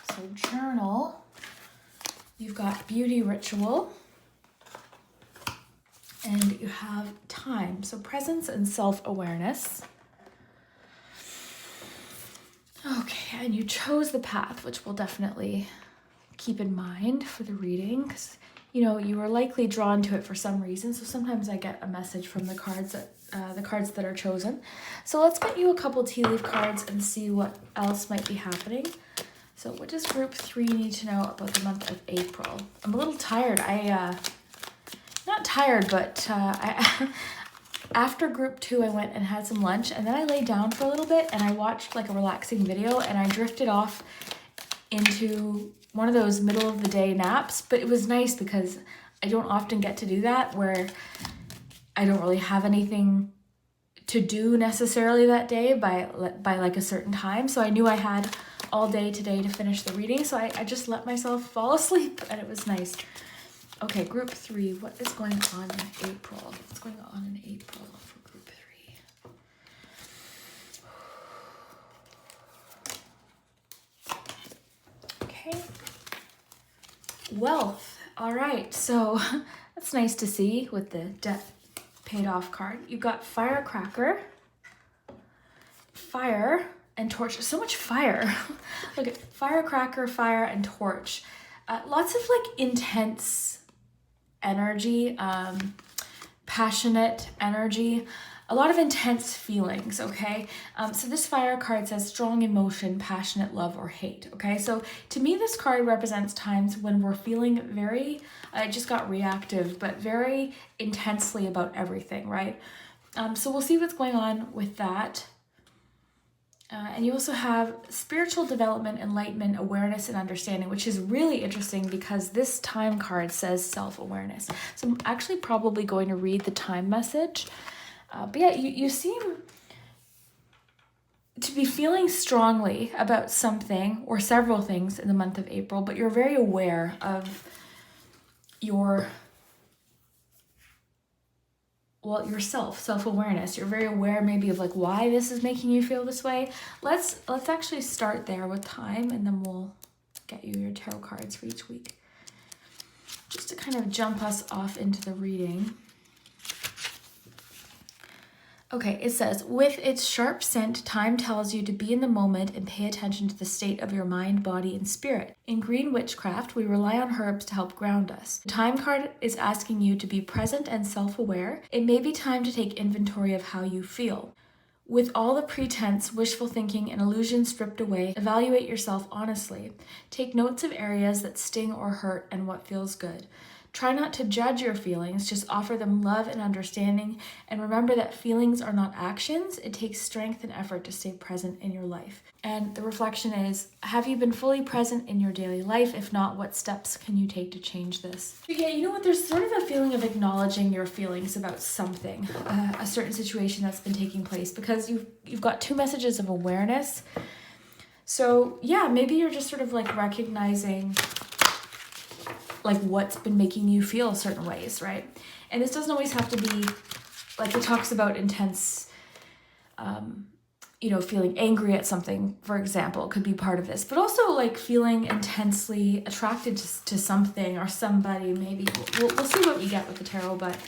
So journal, you've got beauty ritual, and you have time. So presence and self-awareness. Okay, and you chose the path, which we'll definitely keep in mind for the reading, because you know, you were likely drawn to it for some reason. So sometimes I get a message from the cards that are chosen. So let's get you a couple tea leaf cards and see what else might be happening. So what does group 3 need to know about the month of April? I'm a little tired. Not tired, but after group 2, I went and had some lunch, and then I laid down for a little bit and I watched like a relaxing video, and I drifted off into one of those middle of the day naps. But it was nice because I don't often get to do that, where I don't really have anything to do necessarily that day by like a certain time. So I knew I had all day today to finish the reading, so I just let myself fall asleep, and it was nice. Okay, group 3, what is going on in April? What's going on in April for group 3? Okay. Wealth. All right, so that's nice to see with the debt paid off card. You've got firecracker, fire, and torch. So much fire. Look at firecracker, fire, and torch. Lots of like intense energy, passionate energy, a lot of intense feelings, okay? So this fire card says strong emotion, passionate love, or hate, okay? So to me, this card represents times when we're feeling very, I just got reactive, but very intensely about everything, right? So we'll see what's going on with that. And you also have spiritual development, enlightenment, awareness, and understanding, which is really interesting because this time card says self-awareness. So I'm actually probably going to read the time message. But yeah, you seem to be feeling strongly about something or several things in the month of April, but you're very aware of yourself, self-awareness. You're very aware maybe of like why this is making you feel this way. Let's actually start there with time, and then we'll get you your tarot cards for each week. Just to kind of jump us off into the reading. Okay, it says, with its sharp scent, time tells you to be in the moment and pay attention to the state of your mind, body, and spirit. In green witchcraft, we rely on herbs to help ground us. The time card is asking you to be present and self-aware. It may be time to take inventory of how you feel. With all the pretense, wishful thinking, and illusion stripped away, evaluate yourself honestly. Take notes of areas that sting or hurt and what feels good. Try not to judge your feelings, just offer them love and understanding, and remember that feelings are not actions. It takes strength and effort to stay present in your life. And the reflection is, have you been fully present in your daily life? If not, what steps can you take to change this? Yeah, you know what? There's sort of a feeling of acknowledging your feelings about something, a certain situation that's been taking place, because you've got 2 messages of awareness. So yeah, maybe you're just sort of like recognizing like what's been making you feel certain ways, right? And this doesn't always have to be, like it talks about intense, feeling angry at something, for example, could be part of this, but also like feeling intensely attracted to something or somebody, maybe. We'll see what we get with the tarot, but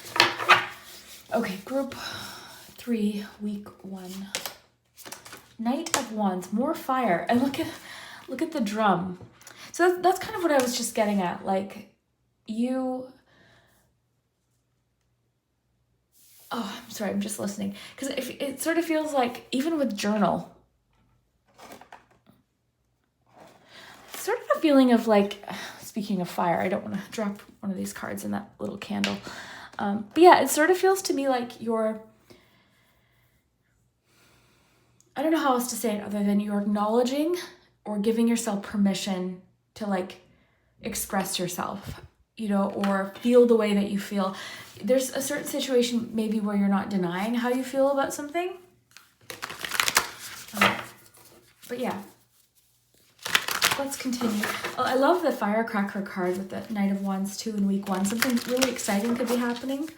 okay, group 3, week 1. Knight of Wands, more fire, and look at the drum. So that's kind of what I was just getting at. Like I'm sorry, I'm just listening. Because it sort of feels like, even with journal, sort of a feeling of like, speaking of fire, I don't want to drop one of these cards in that little candle. But yeah, it sort of feels to me like I don't know how else to say it other than you're acknowledging or giving yourself permission to like express yourself, or feel the way that you feel. There's a certain situation maybe where you're not denying how you feel about something. But yeah, let's continue. I love the firecracker card with the Knight of Wands too in week 1. Something really exciting could be happening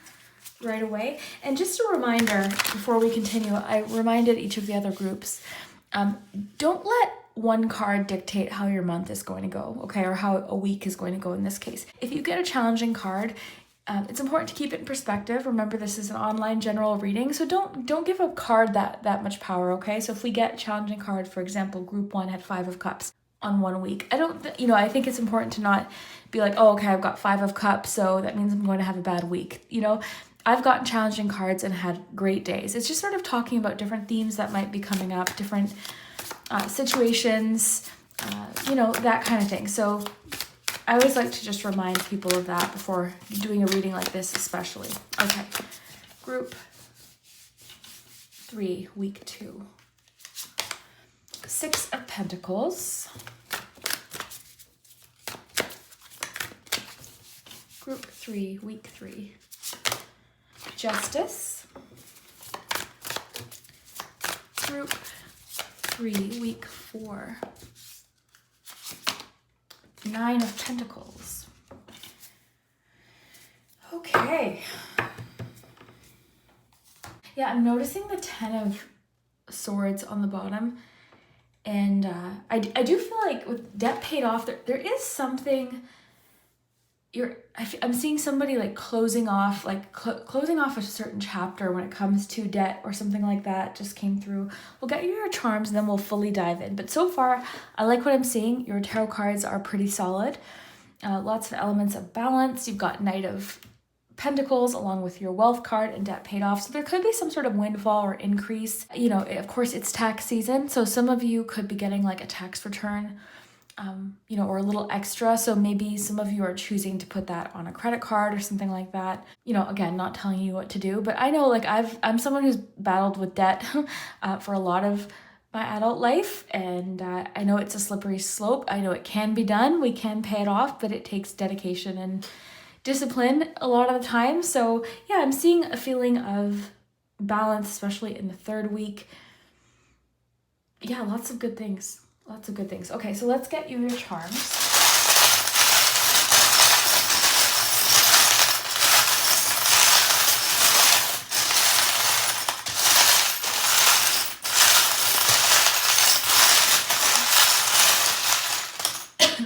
right away. And just a reminder before we continue, I reminded each of the other groups, don't let one card dictate how your month is going to go, okay, or how a week is going to go in this case. If you get a challenging card, it's important to keep it in perspective. Remember, this is an online general reading, so don't give a card that much power, okay? So if we get a challenging card, for example, group 1 had 5 of Cups on 1 week, I think it's important to not be like, oh, okay, I've got 5 of Cups, so that means I'm going to have a bad week. I've gotten challenging cards and had great days. It's just sort of talking about different themes that might be coming up, different situations, that kind of thing. So I always like to just remind people of that before doing a reading like this, especially. Okay, group 3, week 2. 6 of Pentacles. Group 3, week 3. Justice. Group 3, week 4. 9 of Pentacles. Okay. Yeah, I'm noticing the 10 of Swords on the bottom. And I do feel like with debt paid off, there is something... I'm seeing somebody like closing off a certain chapter when it comes to debt or something like that just came through. We'll get you your charms and then we'll fully dive in. But so far, I like what I'm seeing. Your tarot cards are pretty solid. Lots of elements of balance. You've got Knight of Pentacles along with your wealth card and debt paid off. So there could be some sort of windfall or increase. You know, of course, it's tax season. So some of you could be getting like a tax return, you know, or a little extra. So maybe some of you are choosing to put that on a credit card or something like that. You know, again, not telling you what to do, but I know like I'm someone who's battled with debt for a lot of my adult life. And I know it's a slippery slope. I know it can be done. We can pay it off, but it takes dedication and discipline a lot of the time. So yeah, I'm seeing a feeling of balance, especially in the third week. Yeah, lots of good things. Lots of good things. Okay, so let's get you your charms.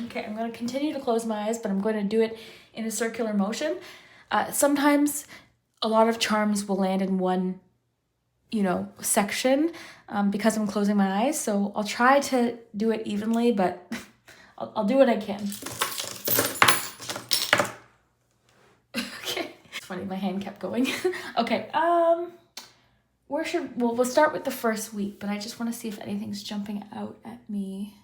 Okay, I'm going to continue to close my eyes, but I'm going to do it in a circular motion. Sometimes a lot of charms will land in one, you know, section because I'm closing my eyes. So I'll try to do it evenly, but I'll do what I can. Okay. It's funny, my hand kept going. Okay, we'll start with the first week, but I just want to see if anything's jumping out at me.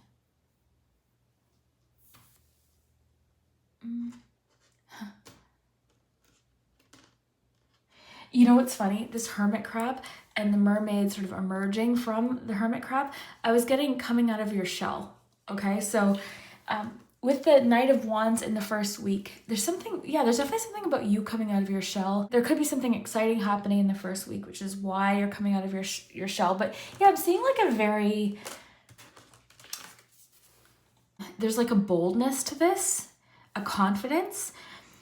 You know what's funny? This hermit crab and the mermaid sort of emerging from the hermit crab, I was getting coming out of your shell. Okay, so with the Knight of Wands in the first week, there's definitely something about you coming out of your shell. There could be something exciting happening in the first week, which is why you're coming out of your shell. But yeah, I'm seeing like there's like a boldness to this, a confidence.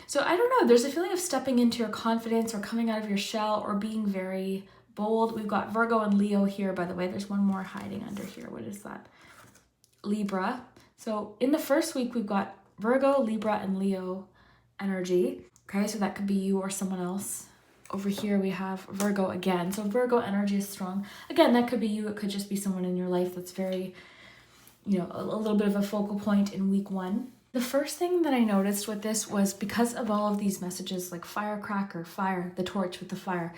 So I don't know, there's a feeling of stepping into your confidence or coming out of your shell or being very bold. We've got Virgo and Leo here, by the way. There's one more hiding under here. What is that? Libra. So in the first week, we've got Virgo, Libra, and Leo energy. Okay, so that could be you or someone else. Over here, we have Virgo again. So Virgo energy is strong. Again, that could be you. It could just be someone in your life that's very, you know, a little bit of a focal point in week one. The first thing that I noticed with this was because of all of these messages like firecracker, fire, the torch with the fire,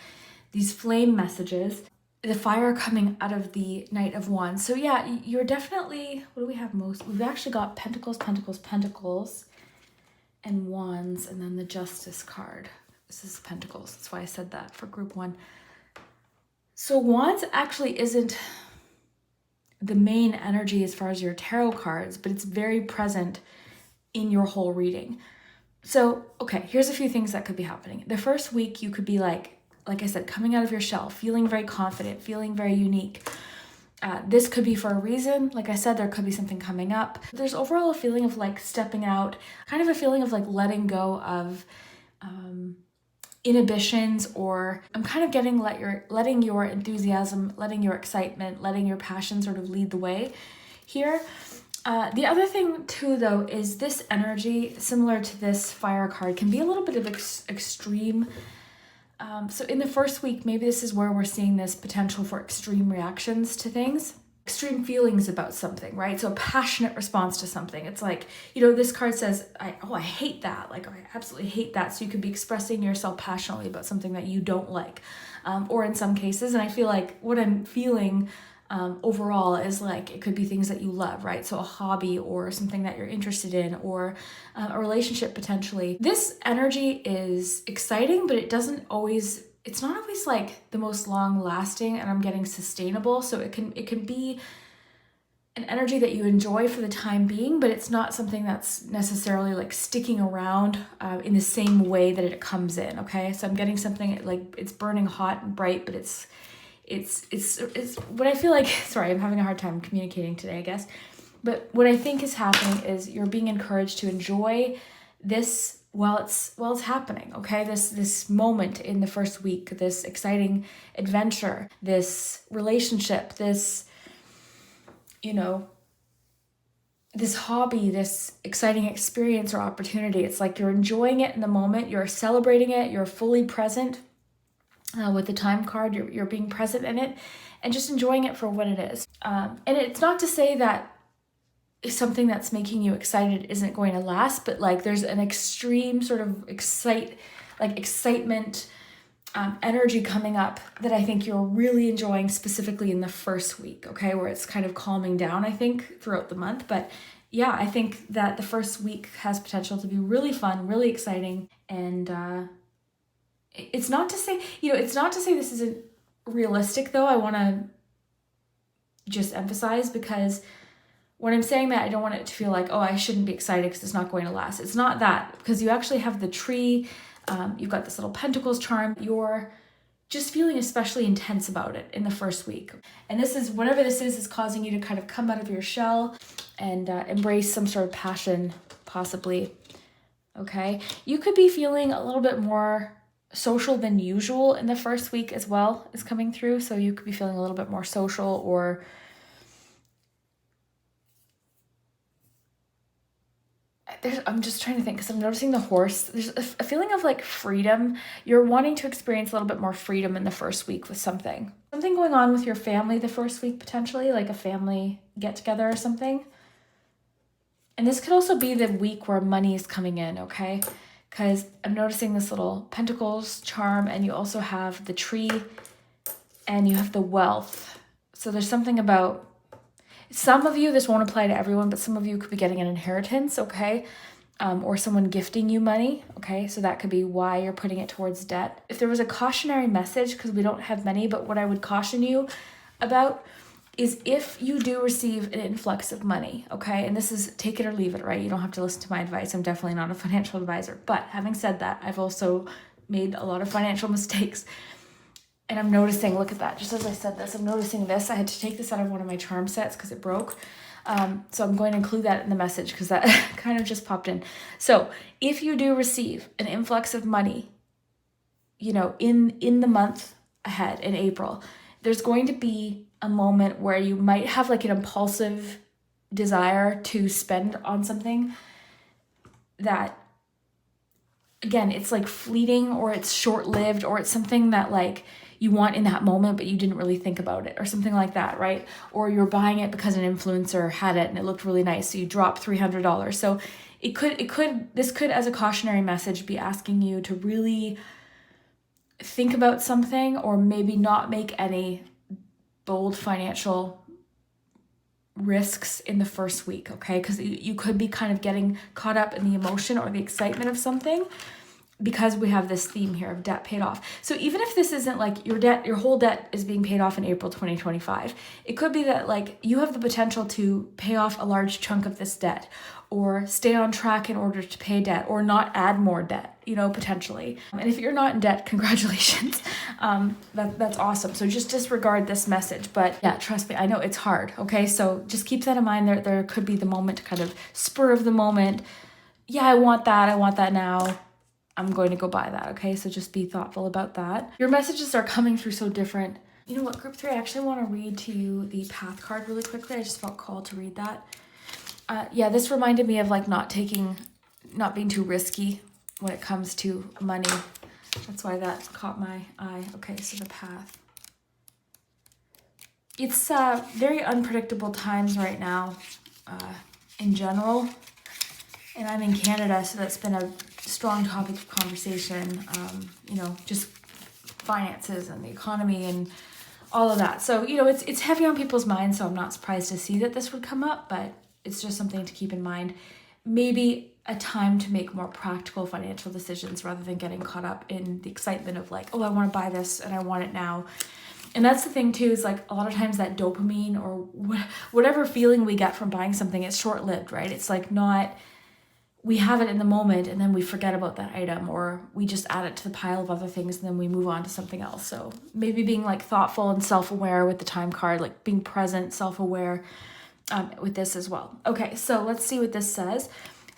these flame messages, the fire coming out of the Knight of Wands. So yeah, you're definitely, what do we have most? We've actually got Pentacles, Pentacles, Pentacles, and Wands, and then the Justice card. This is Pentacles. That's why I said that for group one. So Wands actually isn't the main energy as far as your tarot cards, but it's very present in your whole reading. So, okay, here's a few things that could be happening. The first week, you could be like I said, coming out of your shell, feeling very confident, feeling very unique. This could be for a reason. Like I said, there could be something coming up. There's overall a feeling of like stepping out, kind of a feeling of like letting go of inhibitions, or I'm kind of getting letting your enthusiasm, letting your excitement, letting your passion sort of lead the way here. The other thing too, though, is this energy, similar to this fire card, can be a little bit of extreme. So in the first week, maybe this is where we're seeing this potential for extreme reactions to things, extreme feelings about something, right? So a passionate response to something. It's like, you know, this card says, I hate that. Like, I absolutely hate that. So you could be expressing yourself passionately about something that you don't like. Or in some cases, and I feel like what I'm feeling overall is like, it could be things that you love, right? So a hobby or something that you're interested in, or a relationship potentially. This energy is exciting, but it's not always like the most long lasting, and I'm getting sustainable. So it can be an energy that you enjoy for the time being, but it's not something that's necessarily like sticking around in the same way that it comes in. Okay. So I'm getting something like it's burning hot and bright, but it's what I feel like, sorry, I'm having a hard time communicating today, I guess. But what I think is happening is you're being encouraged to enjoy this while it's happening, okay? This moment in the first week, this exciting adventure, this relationship, this, you know, this hobby, this exciting experience or opportunity. It's like you're enjoying it in the moment, you're celebrating it, you're fully present with the time card, you're being present in it and just enjoying it for what it is. And it's not to say that something that's making you excited isn't going to last, but like there's an extreme sort of excitement, energy coming up that I think you're really enjoying specifically in the first week, okay, where it's kind of calming down, I think, throughout the month. But yeah, I think that the first week has potential to be really fun, really exciting. And it's not to say, it's not to say this isn't realistic, though. I want to just emphasize, because when I'm saying that, I don't want it to feel like, oh, I shouldn't be excited because it's not going to last. It's not that, because you actually have the tree, you've got this little pentacles charm. You're just feeling especially intense about it in the first week. And this is, whatever this is causing you to kind of come out of your shell and embrace some sort of passion, possibly, okay? You could be feeling a little bit more social than usual in the first week as well, is coming through. So you could be feeling a little bit more social, or I'm just trying to think, because I'm noticing the horse. There's a feeling of like freedom. You're wanting to experience a little bit more freedom in the first week with something. Something going on with your family the first week, potentially, like a family get together or something. And this could also be the week where money is coming in, okay? Because I'm noticing this little pentacles charm, and you also have the tree, and you have the wealth. So there's something about, some of you, this won't apply to everyone, but some of you could be getting an inheritance, okay? Or someone gifting you money, okay? So that could be why you're putting it towards debt. If there was a cautionary message, because we don't have many, but what I would caution you about is if you do receive an influx of money, okay? And this is take it or leave it, right? You don't have to listen to my advice. I'm definitely not a financial advisor. But having said that, I've also made a lot of financial mistakes. And I'm noticing, look at that, just as I said this, I'm noticing this. I had to take this out of one of my charm sets because it broke. So I'm going to include that in the message because that kind of just popped in. So if you do receive an influx of money, in the month ahead, in April, there's going to be a moment where you might have like an impulsive desire to spend on something that, again, it's like fleeting, or it's short-lived, or it's something that like you want in that moment, but you didn't really think about it, or something like that, right? Or you're buying it because an influencer had it and it looked really nice, so you dropped $300. So this could, as a cautionary message, be asking you to really think about something, or maybe not make any bold financial risks in the first week, okay? Because you could be kind of getting caught up in the emotion or the excitement of something, because we have this theme here of debt paid off. So even if this isn't like your whole debt is being paid off in April 2025, it could be that like you have the potential to pay off a large chunk of this debt, or stay on track in order to pay debt, or not add more debt, potentially. And if you're not in debt, congratulations. That's awesome. So just disregard this message. But yeah, trust me, I know it's hard, okay? So just keep that in mind. There could be the moment to kind of spur of the moment. Yeah, I want that now. I'm going to go buy that, okay? So just be thoughtful about that. Your messages are coming through so different. You know what, group 3, I actually want to read to you the path card really quickly. I just felt called to read that. This reminded me of like not being too risky when it comes to money. That's why that caught my eye. Okay, so the path. It's very unpredictable times right now in general. And I'm in Canada, so that's been a strong topic of conversation, just finances and the economy and all of that. So, it's heavy on people's minds, so I'm not surprised to see that this would come up, but it's just something to keep in mind. Maybe a time to make more practical financial decisions rather than getting caught up in the excitement of like, oh, I want to buy this and I want it now. And that's the thing too, is like a lot of times that dopamine or whatever feeling we get from buying something, it's short-lived, right? It's like not, we have it in the moment and then we forget about that item, or we just add it to the pile of other things and then we move on to something else. So maybe being like thoughtful and self-aware with the time card, like being present, self-aware with this as well. Okay, so let's see what this says.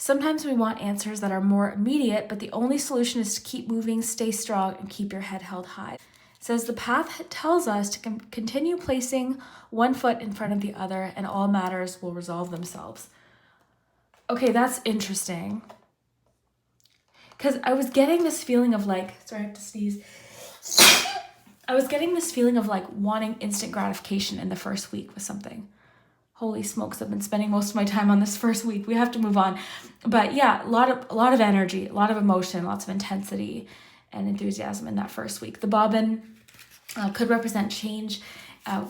Sometimes we want answers that are more immediate, but the only solution is to keep moving, stay strong, and keep your head held high. It says the path tells us to continue placing one foot in front of the other, and all matters will resolve themselves. Okay, that's interesting. Because I was getting this feeling of like, sorry, I have to sneeze. I was getting this feeling of like wanting instant gratification in the first week with something. Holy smokes, I've been spending most of my time on this first week. We have to move on. But yeah, a lot of energy, a lot of emotion, lots of intensity and enthusiasm in that first week. The bobbin could represent change,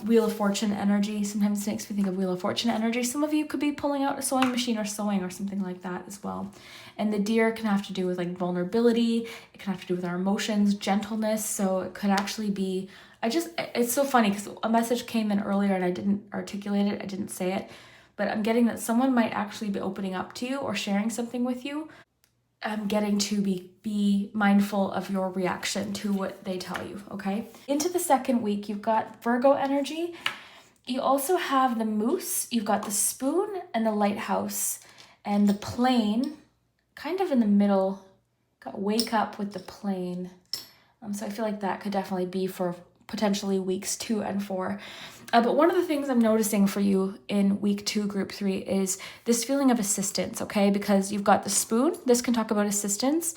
Wheel of Fortune energy. Sometimes it makes me think of Wheel of Fortune energy. Some of you could be pulling out a sewing machine or sewing or something like that as well. And the deer can have to do with like vulnerability. It can have to do with our emotions, gentleness. So it could actually be, it's so funny because a message came in earlier and I didn't articulate it. I didn't say it, but I'm getting that someone might actually be opening up to you or sharing something with you. I'm getting to be mindful of your reaction to what they tell you, okay? Into the second week, you've got Virgo energy. You also have the moose, you've got the spoon and the lighthouse and the plane kind of in the middle. Got wake up with the plane. So I feel like that could definitely be for potentially weeks 2 and 4. But one of the things I'm noticing for you in week 2, group 3, is this feeling of assistance, okay? Because you've got the spoon. This can talk about assistance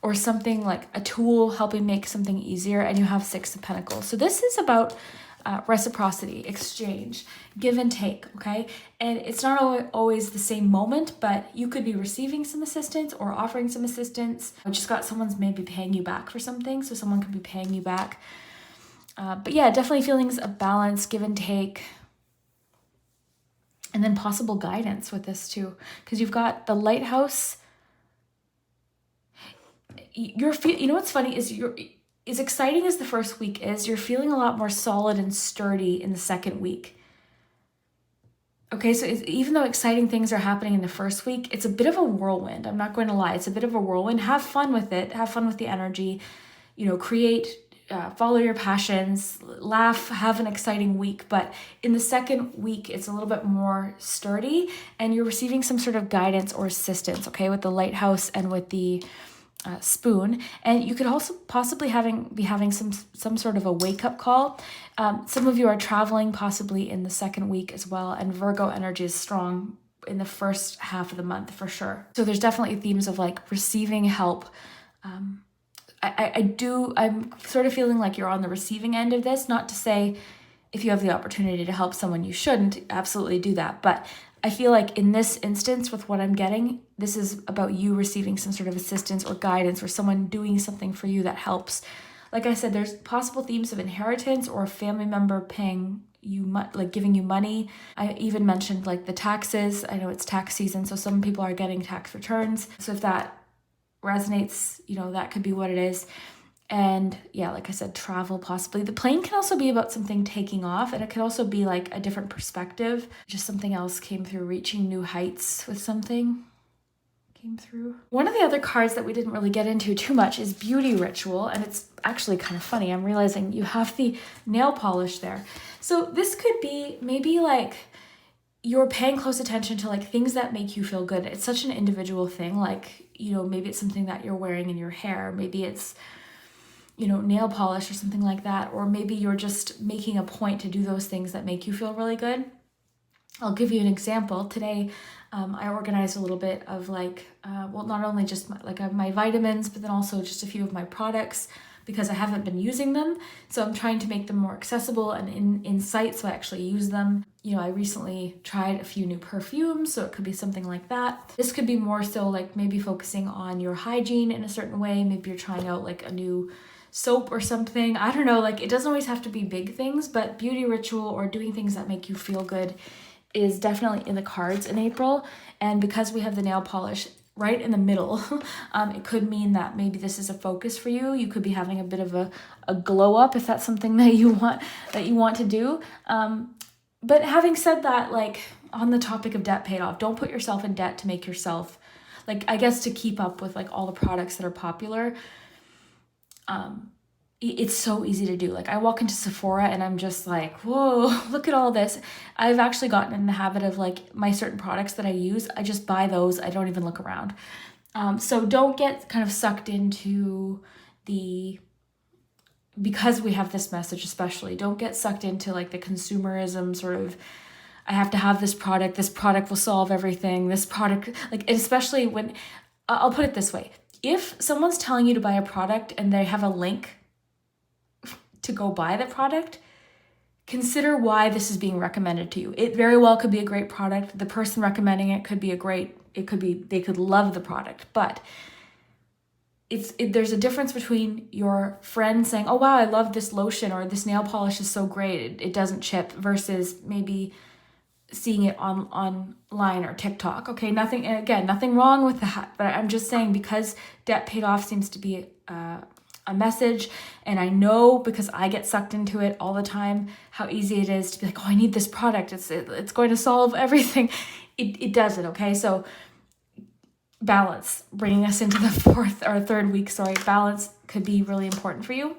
or something like a tool helping make something easier. And you have 6 of Pentacles. So this is about reciprocity, exchange, give and take, okay? And it's not always the same moment, but you could be receiving some assistance or offering some assistance. I just got someone's maybe paying you back for something, so someone could be paying you back. But yeah, definitely feelings of balance, give and take, and then possible guidance with this too, because you've got the lighthouse. You know what's funny is as exciting as the first week is, you're feeling a lot more solid and sturdy in the second week. Okay, so even though exciting things are happening in the first week, it's a bit of a whirlwind. I'm not going to lie. It's a bit of a whirlwind. Have fun with it. Have fun with the energy. Create, follow your passions, laugh, have an exciting week. But in the second week, it's a little bit more sturdy and you're receiving some sort of guidance or assistance, okay, with the lighthouse and with the spoon. And you could also possibly be having some sort of a wake-up call. Some of you are traveling possibly in the second week as well, and Virgo energy is strong in the first half of the month for sure. So there's definitely themes of like receiving help. I'm sort of feeling like you're on the receiving end of this. Not to say if you have the opportunity to help someone you shouldn't, absolutely do that, but I feel like in this instance with what I'm getting, this is about you receiving some sort of assistance or guidance or someone doing something for you that helps. Like I said, there's possible themes of inheritance or a family member paying you, like giving you money. I even mentioned like the taxes. I know it's tax season, so some people are getting tax returns. So if that resonates, that could be what it is. And yeah, like I said, travel possibly. The plane can also be about something taking off, and it could also be like a different perspective. Just something else came through, reaching new heights with something came through. One of the other cards that we didn't really get into too much is beauty ritual, and it's actually kind of funny. I'm realizing you have the nail polish there. So this could be maybe like you're paying close attention to like things that make you feel good. It's such an individual thing. Like, maybe it's something that you're wearing in your hair. Maybe it's nail polish or something like that. Or maybe you're just making a point to do those things that make you feel really good. I'll give you an example. Today, I organized a little bit of like, not only just my vitamins, but then also just a few of my products because I haven't been using them. So I'm trying to make them more accessible and in sight so I actually use them. I recently tried a few new perfumes, so it could be something like that. This could be more so like maybe focusing on your hygiene in a certain way. Maybe you're trying out like a new soap or something. I don't know, like it doesn't always have to be big things, but beauty ritual or doing things that make you feel good is definitely in the cards in April. And because we have the nail polish right in the middle, it could mean that maybe this is a focus for you. You could be having a bit of a glow up if that's something that you want to do. But having said that, like on the topic of debt paid off, don't put yourself in debt to make yourself, like I guess to keep up with like all the products that are popular. it's so easy to do. Like I walk into Sephora and I'm just like, whoa, look at all this. I've actually gotten in the habit of like my certain products that I use, I just buy those. I don't even look around. So don't get kind of sucked into because we have this message, especially, don't get sucked into like the consumerism sort of, I have to have this product will solve everything, this product, like, especially when, I'll put it this way. If someone's telling you to buy a product and they have a link to go buy the product, consider why this is being recommended to you. It very well could be a great product. The person recommending it could be they could love the product, but there's a difference between your friend saying, oh wow, I love this lotion, or this nail polish is so great, it doesn't chip, versus maybe seeing it online or TikTok. Okay, nothing wrong with that, but I'm just saying, because Debt Paid Off seems to be a message, and I know because I get sucked into it all the time how easy it is to be like, oh, I need this product, it's going to solve everything. It doesn't. Okay, so balance, bringing us into the third week, balance could be really important for you.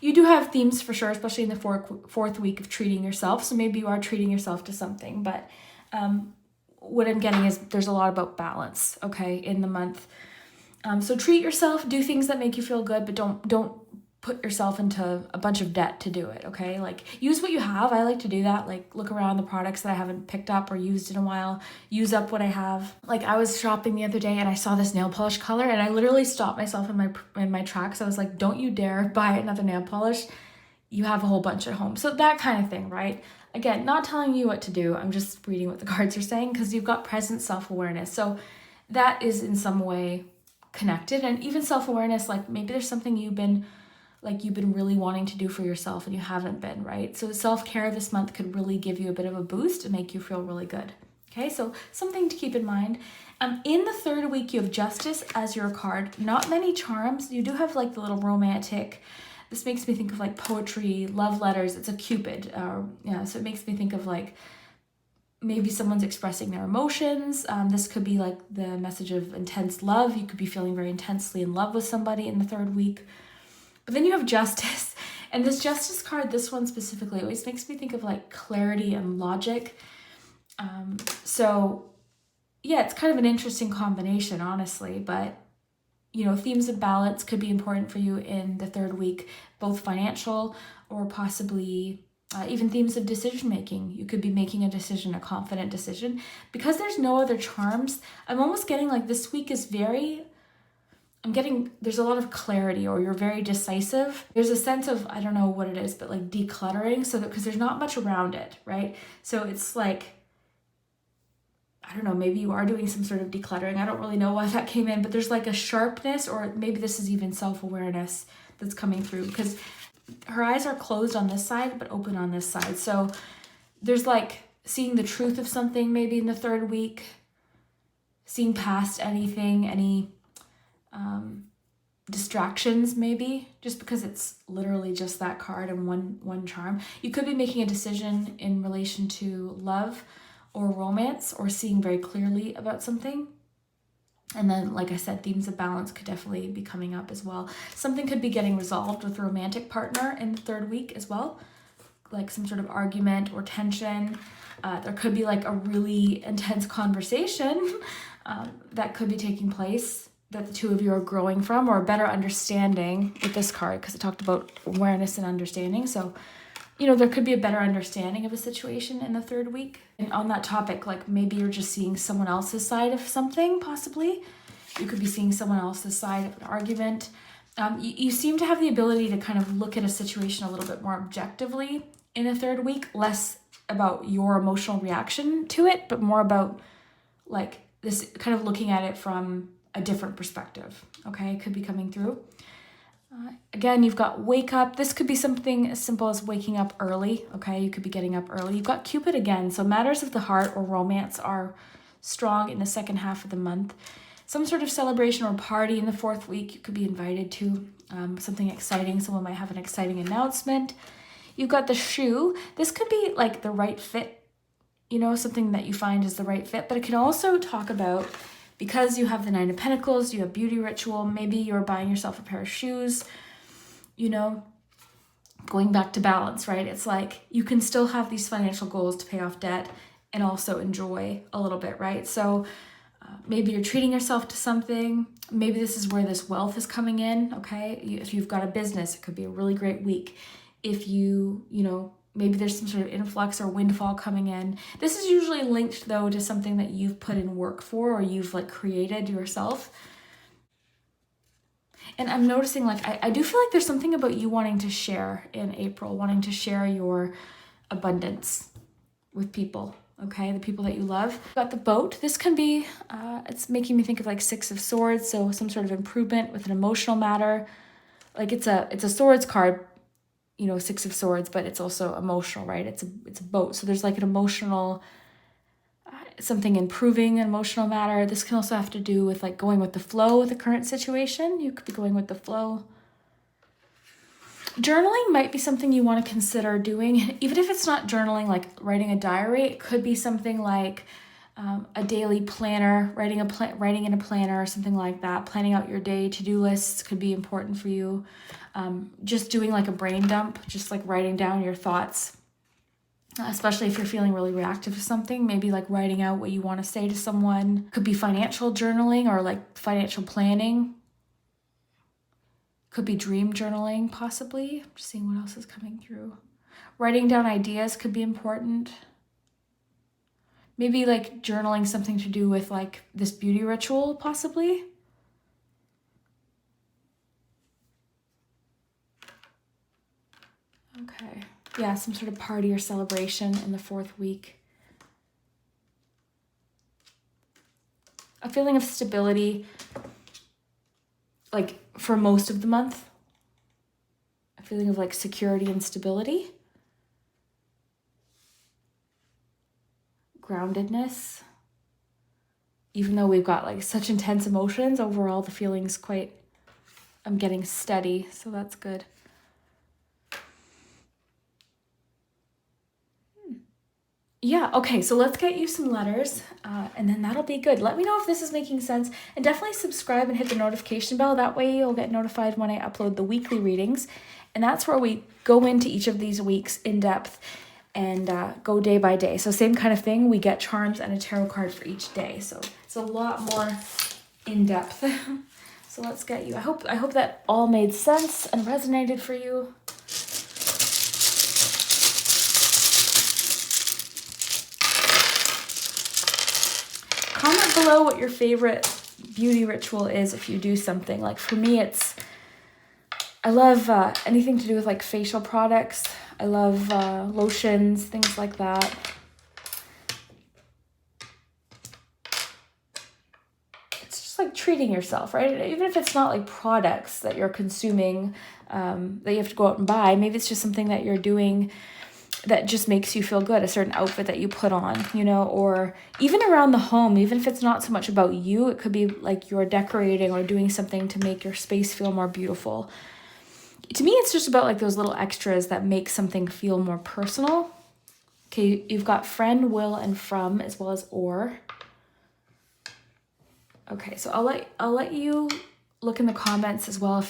You do have themes for sure, especially in the fourth week of treating yourself. So maybe you are treating yourself to something, but what I'm getting is there's a lot about balance, okay, in the month. So treat yourself, do things that make you feel good, but don't put yourself into a bunch of debt to do it, okay? Like, use what you have. I like to do that, like look around the products that I haven't picked up or used in a while, use up what I have. Like, I was shopping the other day and I saw this nail polish color and I literally stopped myself in my tracks. I was like, don't you dare buy another nail polish. You have a whole bunch at home. So that kind of thing, right? Again, not telling you what to do. I'm just reading what the cards are saying, because you've got present self-awareness. So that is in some way connected. And even self-awareness, like maybe there's something you've been really wanting to do for yourself and you haven't been, right? So self-care this month could really give you a bit of a boost and make you feel really good. Okay, so something to keep in mind. In the third week, you have Justice as your card. Not many charms. You do have like the little romantic. This makes me think of like poetry, love letters. It's a Cupid. So it makes me think of like maybe someone's expressing their emotions. This could be like the message of intense love. You could be feeling very intensely in love with somebody in the third week. But then you have Justice. And this Justice card, this one specifically, always makes me think of like clarity and logic. So yeah, it's kind of an interesting combination, honestly. But, you know, themes of balance could be important for you in the third week, both financial or possibly even themes of decision making. You could be making a decision, a confident decision. Because there's no other charms, I'm almost getting like this week is there's a lot of clarity, or you're very decisive. There's a sense of, I don't know what it is, but like decluttering, so that, because there's not much around it, right? So it's like, I don't know, maybe you are doing some sort of decluttering. I don't really know why that came in, but there's like a sharpness, or maybe this is even self-awareness that's coming through, because her eyes are closed on this side, but open on this side. So there's like seeing the truth of something maybe in the third week, seeing past anything, any distractions maybe, just because it's literally just that card and one charm. You could be making a decision in relation to love or romance, or seeing very clearly about something. And then, like I said, themes of balance could definitely be coming up as well. Something could be getting resolved with a romantic partner in the third week as well, like some sort of argument or tension. There could be like a really intense conversation that could be taking place, that the two of you are growing from, or a better understanding with this card, because it talked about awareness and understanding. So, you know, there could be a better understanding of a situation in the third week. And on that topic, like maybe you're just seeing someone else's side of something, possibly. You could be seeing someone else's side of an argument. You seem to have the ability to kind of look at a situation a little bit more objectively in the third week, less about your emotional reaction to it, but more about like this kind of looking at it from a different perspective. Okay, it could be coming through. Again, you've got wake up. This could be something as simple as waking up early. Okay, you could be getting up early. You've got Cupid again. So matters of the heart or romance are strong in the second half of the month. Some sort of celebration or party in the fourth week you could be invited to. Something exciting. Someone might have an exciting announcement. You've got the shoe. This could be like the right fit, you know, something that you find is the right fit. But it can also talk about, because you have the Nine of Pentacles, you have beauty ritual, maybe you're buying yourself a pair of shoes you know, going back to balance, right? It's like you can still have these financial goals to pay off debt and also enjoy a little bit, right? So maybe you're treating yourself to something. Maybe this is where this wealth is coming in, okay? If you've got a business, it could be a really great week. If you know, maybe there's some sort of influx or windfall coming in. This is usually linked though to something that you've put in work for or you've like created yourself. And I'm noticing like, I do feel like there's something about you wanting to share in April, wanting to share your abundance with people, okay? The people that you love. Got the boat. This can be, it's making me think of like Six of Swords. So some sort of improvement with an emotional matter. Like it's a swords card, you know, Six of Swords, but it's also emotional, right? It's a boat. So there's like an emotional, something improving an emotional matter. This can also have to do with like going with the flow with the current situation. You could be going with the flow. Journaling might be something you want to consider doing, even if it's not journaling, like writing a diary. It could be something like a daily planner, writing in a planner or something like that. Planning out your day, to-do lists could be important for you. Just doing like a brain dump, just like writing down your thoughts, especially if you're feeling really reactive to something. Maybe like writing out what you want to say to someone. Could be financial journaling or like financial planning. Could be dream journaling, possibly. I'm just seeing what else is coming through. Writing down ideas could be important. Maybe like journaling something to do with like this beauty ritual, possibly. Okay. Yeah, some sort of party or celebration in the 4th week. A feeling of stability, like for most of the month. A feeling of like security and stability. Groundedness. Even though we've got like such intense emotions, overall the feeling's quite, I'm getting steady, so that's good. Yeah, okay, so let's get you some letters, and then that'll be good. Let me know if this is making sense, and definitely subscribe and hit the notification bell. That way you'll get notified when I upload the weekly readings, and that's where we go into each of these weeks in depth and go day by day. So same kind of thing, we get charms and a tarot card for each day, so it's a lot more in depth. So let's get you. I hope that all made sense and resonated for you. Comment below what your favorite beauty ritual is if you do something. Like for me, I love anything to do with like facial products. I love lotions, things like that. It's just like treating yourself, right? Even if it's not like products that you're consuming, that you have to go out and buy. Maybe it's just something that you're doing that just makes you feel good, a certain outfit that you put on, you know, or even around the home, even if it's not so much about you, it could be like you're decorating or doing something to make your space feel more beautiful. To me, it's just about like those little extras that make something feel more personal. Okay, you've got friend, will, and from, as well as or. Okay, so I'll let you look in the comments as well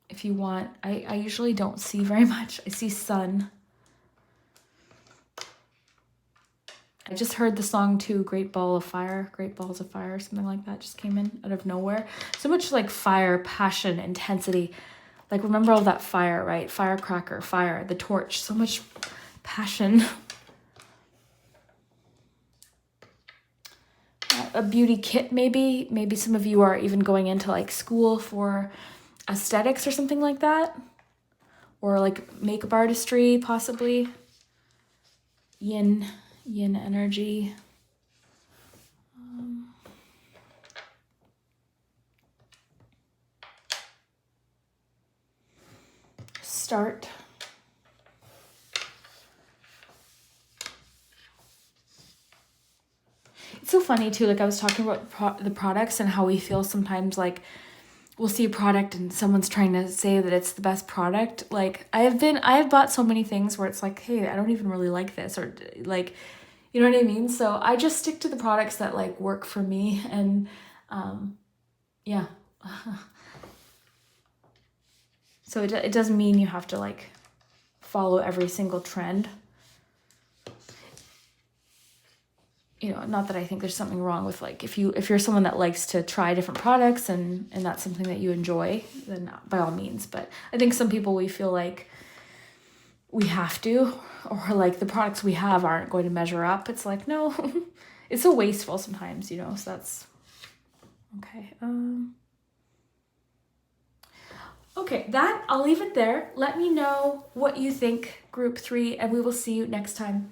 if you want. I usually don't see very much. I see sun. I just heard the song too, Great Balls of Fire, something like that just came in out of nowhere. So much like fire, passion, intensity. Like remember all that fire, right? Firecracker, fire, the torch, so much passion. A beauty kit maybe. Maybe some of you are even going into like school for aesthetics or something like that. Or like makeup artistry, possibly. Yin energy. Start. It's so funny too, like I was talking about the products and how we feel sometimes like we'll see a product and someone's trying to say that it's the best product. Like I have bought so many things where it's like, hey, I don't even really like this, or like, you know what I mean? So I just stick to the products that like work for me, and yeah. So it doesn't mean you have to like follow every single trend. You know, not that I think there's something wrong with like, if you're someone that likes to try different products and that's something that you enjoy, then by all means. But I think some people, we feel like we have to, or like the products we have aren't going to measure up. It's like, no, it's so wasteful sometimes, you know, so that's okay. Okay, that I'll leave it there. Let me know what you think, group 3, and we will see you next time.